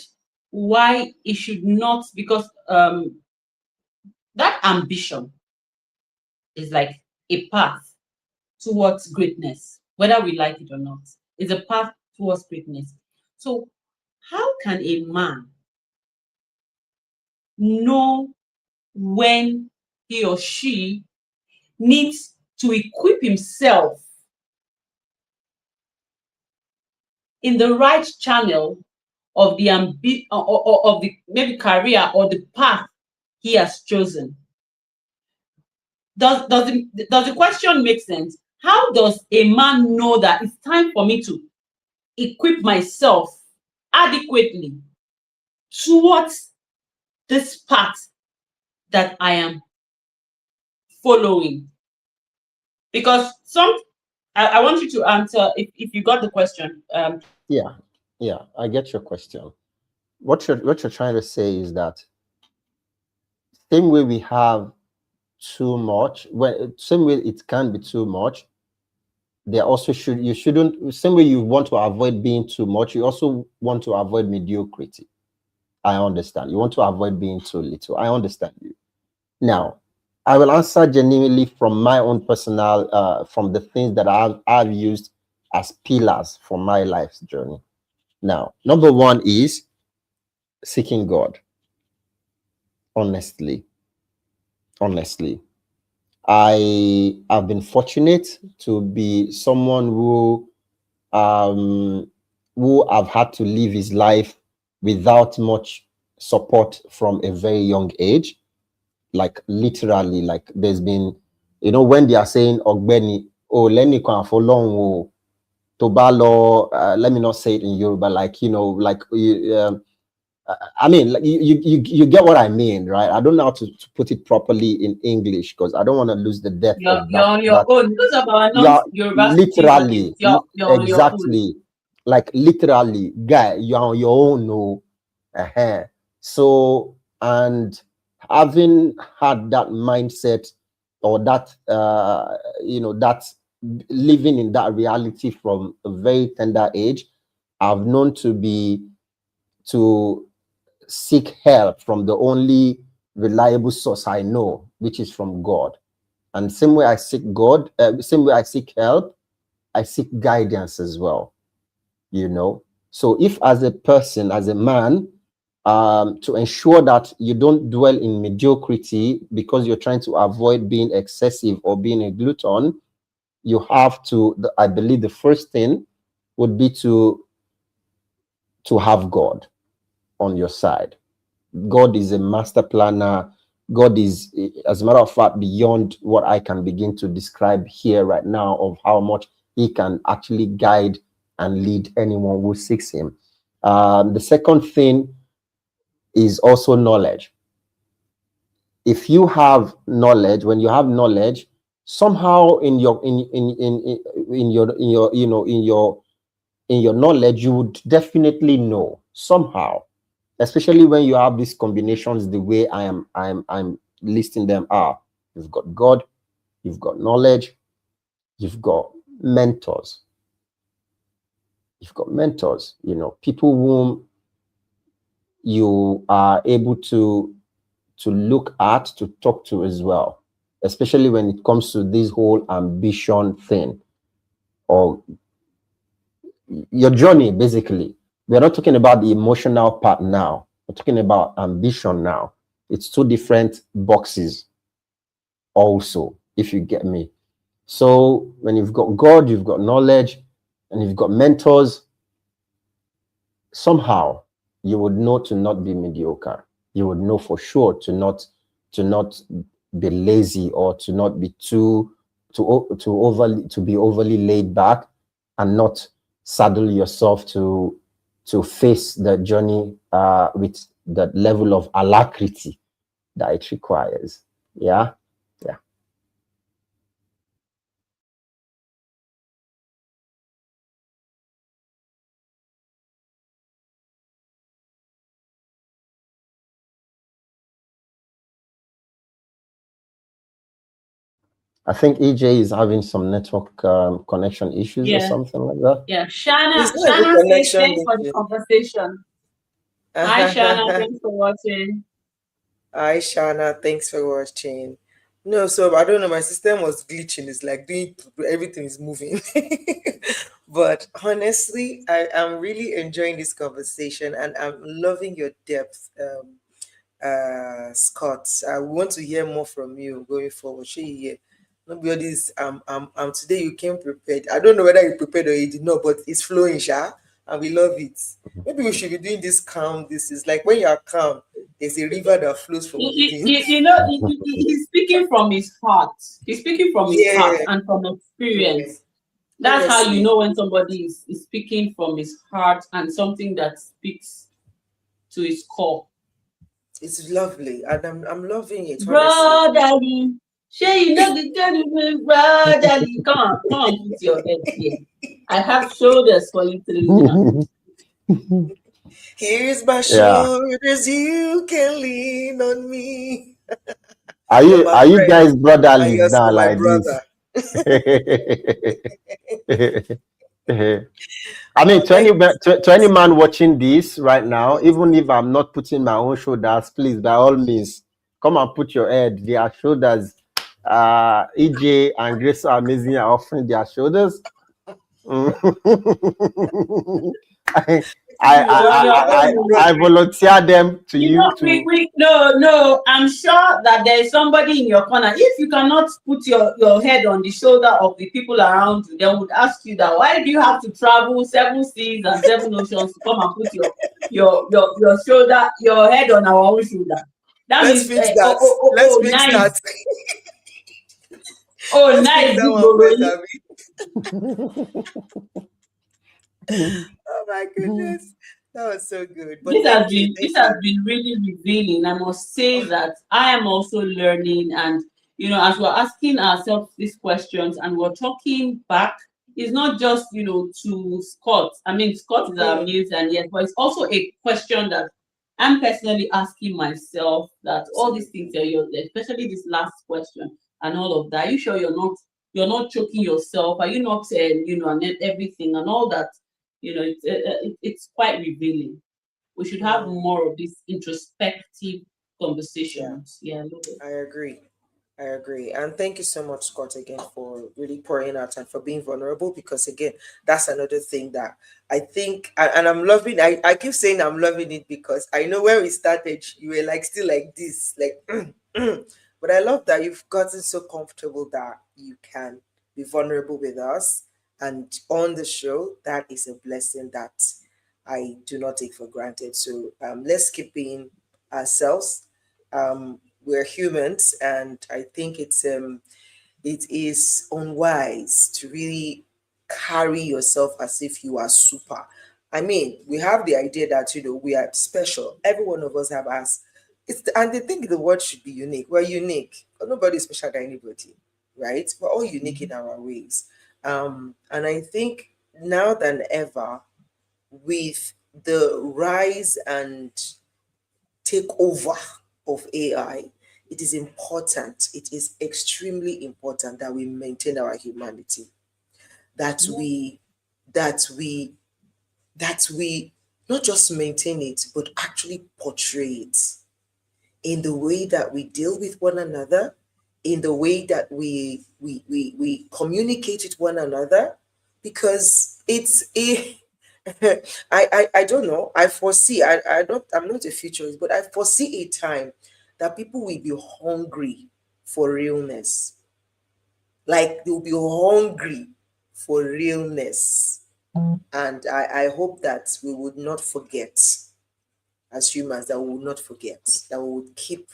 Speaker 3: why it should not, because that ambition is like a path towards greatness, whether we like it or not. It's a path towards greatness. So how can a man know when he or she needs to equip himself in the right channel of the of the maybe career or the path he has chosen? Does the question make sense? How does a man know that it's time for me to equip myself adequately towards this path that I am following? Because I want you to answer if you got the question.
Speaker 2: Yeah, I get your question. What you're trying to say is that same way we have too much, same way it can be too much, there also shouldn't, same way you want to avoid being too much, you also want to avoid mediocrity. I understand. You want to avoid being too little. I understand you. Now, I will answer genuinely from my own personal, from the things that I've used as pillars for my life's journey. Now, number one is seeking God. Honestly, I have been fortunate to be someone who have had to live his life without much support from a very young age. Like literally, like there's been, you know, when they are saying Ogbeni, oh, let me come for long, Tobalo, let me not say it in Yoruba, like, you know, like I mean, like, you get what I mean, right? I don't know how to put it properly in English because I don't want to lose the depth of that.
Speaker 3: You're on your own. Because of our non-Yoruba
Speaker 2: literally,
Speaker 3: you're
Speaker 2: exactly, like literally, guy, you're on your own. No, So, and having had that mindset, or that you know, that living in that reality from a very tender age, I've known to seek help from the only reliable source I know, which is from God. And same way I seek God, same way I seek help, I seek guidance as well, you know. So if as a person, as a man, to ensure that you don't dwell in mediocrity because you're trying to avoid being excessive or being a glutton, you have to, I believe the first thing would be to have God on your side. God is a master planner. God is, as a matter of fact, beyond what I can begin to describe here right now of how much he can actually guide and lead anyone who seeks him. The second thing is also knowledge. If you have knowledge, when you have knowledge, somehow in your knowledge, you would definitely know somehow, especially when you have these combinations the way I'm listing them are. You've got God, you've got knowledge, you've got mentors. You've got mentors, you know, people whom you are able to look at, to talk to as well, especially when it comes to this whole ambition thing, or your journey. Basically, we're not talking about the emotional part now, we're talking about ambition now. It's two different boxes also, if you get me. So when you've got God, you've got knowledge, and you've got mentors, somehow you would know to not be mediocre. You would know for sure to not be lazy, or to not be to be overly laid back, and not saddle yourself to face the journey with the level of alacrity that it requires. Yeah. I think EJ is having some network connection issues or something like that.
Speaker 3: Yeah.
Speaker 5: It's
Speaker 3: Shana
Speaker 5: not a
Speaker 3: says
Speaker 5: connection
Speaker 3: thanks for the
Speaker 5: issue.
Speaker 3: conversation. Hi, Shana. Thanks for watching.
Speaker 5: Hi, Shana. Thanks for watching. No, so I don't know. My system was glitching. It's like doing everything is moving. But honestly, I am really enjoying this conversation, and I'm loving your depth, Scott. I want to hear more from you going forward. Nobody's today you came prepared. I don't know whether you prepared or you did not, but it's flowing, Sha, and we love it. Maybe we should be doing this calm. This is like when you are calm, there's a river that flows from within.
Speaker 3: He's speaking from his heart. He's speaking from his heart and from experience. That's how you know when somebody is speaking from his heart and something that speaks to his core.
Speaker 5: It's lovely, and I'm loving it.
Speaker 3: Brotherly, Shay, you know the gentleman, brotherly. Come on, put your head here. I have shoulders for you to lean on.
Speaker 5: Here's my shoulders, you can lean on me.
Speaker 2: Are you guys brotherly now like
Speaker 5: brother.
Speaker 2: this? I mean, to any man watching this right now, even if I'm not putting my own shoulders, please, by all means, come and put your head. Their shoulders. EJ and Grace are amazing are offering their shoulders. I volunteer them to you.
Speaker 3: No, I'm sure that there is somebody in your corner. If you cannot put your head on the shoulder of the people around you, they would ask you that why do you have to travel 7 seas and 7 oceans to come and put your shoulder, your head on our own shoulder? That
Speaker 5: Let's fix that. Let's fix
Speaker 3: nice.
Speaker 5: that.
Speaker 3: Oh, nice.
Speaker 5: Oh my goodness. That was so good. But
Speaker 3: this has been really revealing. I must say that I am also learning, and as we're asking ourselves these questions and we're talking back, it's not just to Scott. I mean, Scott is amazing, yes, but it's also a question that I'm personally asking myself, that all these things that especially this last question and all of that. Are you sure you're not choking yourself? Are you not and everything and all that? It's quite revealing. We should have more of these introspective conversations.
Speaker 5: I agree. And thank you so much, Scott, again, for really pouring out and for being vulnerable, because again, that's another thing that I think, and I'm loving. I keep saying I'm loving it because I know when we started, you were like still like this, like but I love that you've gotten so comfortable that you can be vulnerable with us and on the show. That is a blessing that I do not take for granted. So let's keep being ourselves. We're humans, and I think it is unwise to really carry yourself as if you are super. I mean, we have the idea that we are special. Every one of us have us. And they think the word should be unique. We're unique. Nobody is special than anybody, right? We're all unique in our ways. And I think now than ever, with the rise and takeover of AI, it is important. It is extremely important that we maintain our humanity. That we not just maintain it, but actually portray it in the way that we deal with one another, in the way that we communicate with one another, because it's a I don't know. I foresee. I'm not a futurist, but I foresee a time that people will be hungry for realness. Like they'll be hungry for realness, and I hope that we would not forget as humans that we will not forget, that we will keep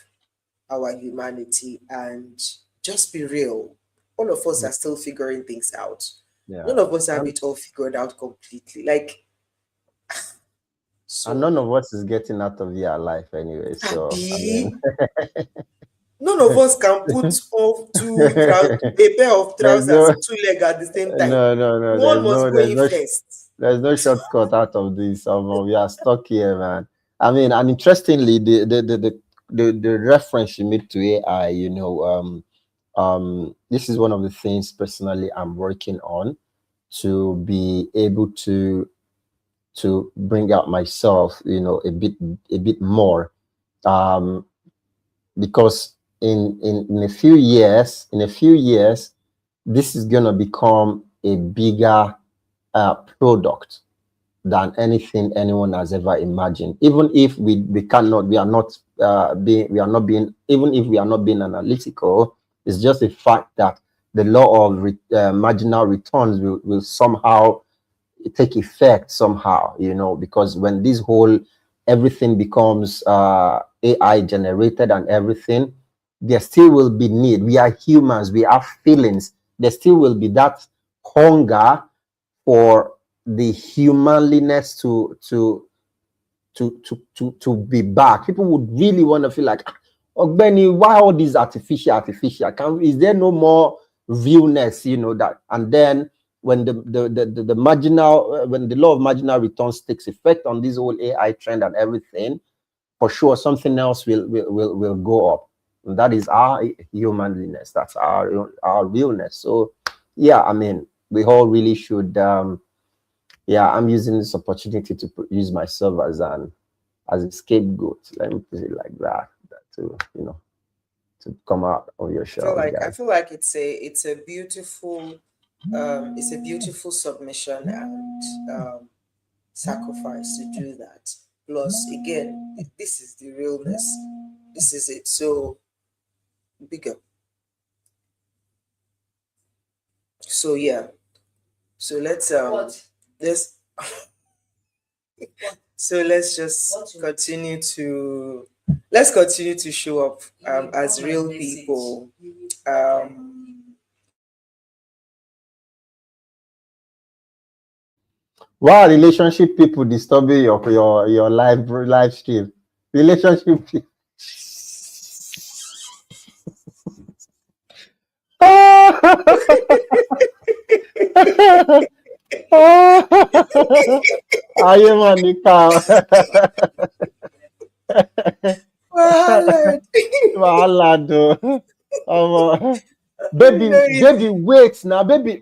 Speaker 5: our humanity and just be real. All of us are still figuring things out.
Speaker 2: Yeah.
Speaker 5: None of us have
Speaker 2: And,
Speaker 5: it all figured out completely. Like,
Speaker 2: and
Speaker 5: so,
Speaker 2: none of us is getting out of here alive anyway. So I mean,
Speaker 5: Abi, none of us can put off a pair of
Speaker 2: there's
Speaker 5: trousers,
Speaker 2: no
Speaker 5: two leg at the same time.
Speaker 2: no,
Speaker 5: One must go in first.
Speaker 2: there's no shortcut out of this. We are stuck here, man. I mean, and interestingly, the reference you made to AI, this is one of the things personally I'm working on, to be able to bring out myself, a bit more, because in a few years, this is gonna become a bigger product than anything anyone has ever imagined. Even if we are not being analytical, it's just a fact that the law of marginal returns will somehow take effect somehow, because when this whole everything becomes AI generated and everything, there still will be need. We are humans, we have feelings. There still will be that hunger for the humanliness to be back. People would really want to feel like, oh Benny, why all these artificial? Is there no more realness, that? And then when the marginal, when the law of marginal returns takes effect on this whole AI trend and everything, for sure something else will go up. And that is our humanliness. That's our realness. So yeah, I mean, we all really should. I'm using this opportunity to use myself as a scapegoat. Let me put it like that. To to come out of your shell.
Speaker 5: I feel like it's a beautiful submission and sacrifice to do that. Plus, again, this is the realness. This is it. So bigger. So yeah. So let's so let's just continue to show up as real people.
Speaker 2: Wow, relationship people disturbing your live stream. Relationship people. Ayé mà níkà. Wàhálà dùn. Baby, wait now, baby,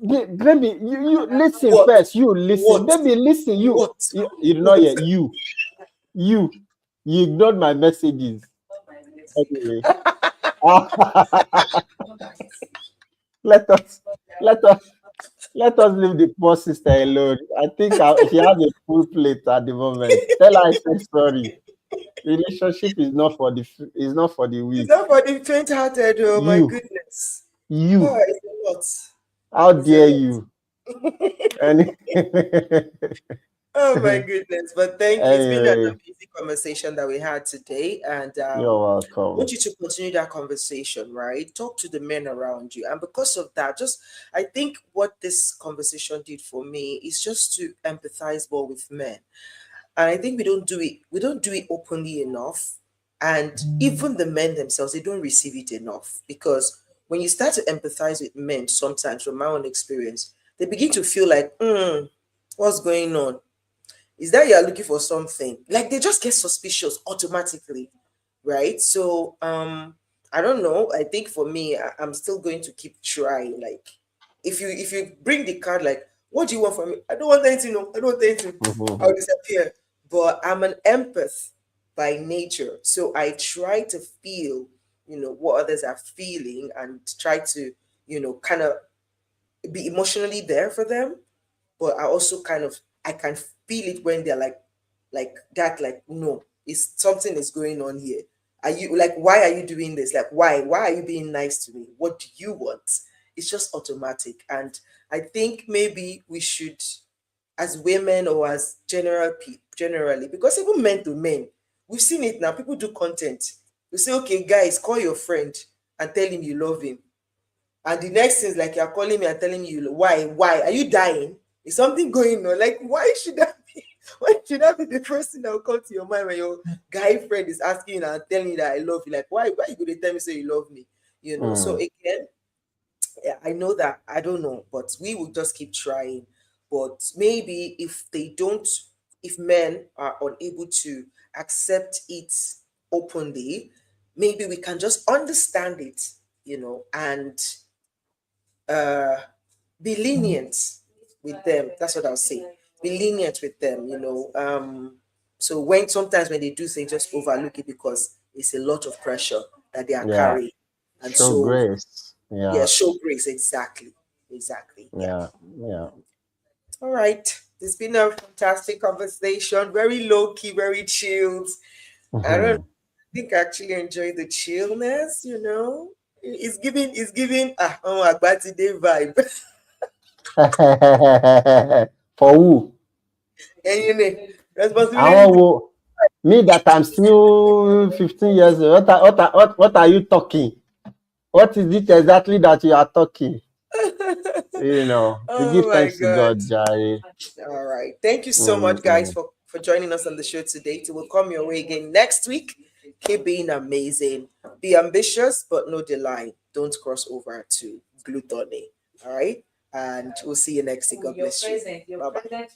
Speaker 2: you listen
Speaker 5: What?
Speaker 2: first. You listen,
Speaker 5: What?
Speaker 2: baby, listen. You know, yeah, you ignored my messages. Anyway, let us leave the poor sister alone. I think she has a full plate at the moment. Tell her I said sorry. Relationship is not for the weak.
Speaker 5: It's not for the faint-hearted. Oh my goodness!
Speaker 2: You.
Speaker 5: It's a lot.
Speaker 2: How dare you?
Speaker 5: Oh my goodness. But thank you. It's been an
Speaker 2: Anyway,
Speaker 5: amazing conversation that we had today. And
Speaker 2: you're
Speaker 5: I
Speaker 2: welcome.
Speaker 5: want you to continue that conversation, right? Talk to the men around you. And because of that, I think what this conversation did for me is just to empathize more with men. And I think we don't do it openly enough. And even the men themselves, they don't receive it enough. Because when you start to empathize with men, sometimes from my own experience, they begin to feel like, what's going on? Is that you're looking for something? Like they just get suspicious automatically, right? So I don't know. I think for me, I'm still going to keep trying. Like if you bring the card, like, what do you want from me? I don't want anything. No, I don't want anything. I'll disappear. But I'm an empath by nature, so I try to feel, what others are feeling and try to, kind of be emotionally there for them. But I also I can feel it when they're like that, like, no, it's something is going on here. Are you like, why are you doing this? Like, why are you being nice to me? What do you want? It's just automatic. And I think maybe we should as women or as generally, because even men to men, we've seen it now. People do content. You say, okay, guys, call your friend and tell him you love him. And the next thing is like, you're calling me and telling me why? Are you dying? Is something going on? Like, why should that be the first thing that will come to your mind when your guy friend is asking you and telling you that I love you? Like, why you going to tell me say you love me? You know, so again, yeah, I know that, I don't know, but we will just keep trying. But maybe if men are unable to accept it openly, maybe we can just understand it, and be lenient with them. That's what I'll say. Be lenient with them, so sometimes when they do things, just overlook it because it's a lot of pressure that they are
Speaker 2: Yeah.
Speaker 5: carrying. And
Speaker 2: Show
Speaker 5: so,
Speaker 2: grace.
Speaker 5: yeah,
Speaker 2: Yeah.
Speaker 5: show grace. Exactly.
Speaker 2: Yeah. Yeah.
Speaker 5: All right. It's been a fantastic conversation. Very low key, very chilled. I think I actually enjoy the chillness, It's giving a birthday vibe.
Speaker 2: For who?
Speaker 5: And
Speaker 2: I
Speaker 5: responsibility.
Speaker 2: want me that I'm still 15 years old. What are you talking? What is it exactly that you are talking? We give
Speaker 5: Oh my
Speaker 2: thanks to
Speaker 5: God.
Speaker 2: God, Jare.
Speaker 5: All right. Thank you so much, guys, for joining us on the show today. It will come your way again next week. Keep being amazing. Be ambitious, but no delay. Don't cross over to gluttony. All right. And we'll see you next week. God bless you. Bye-bye.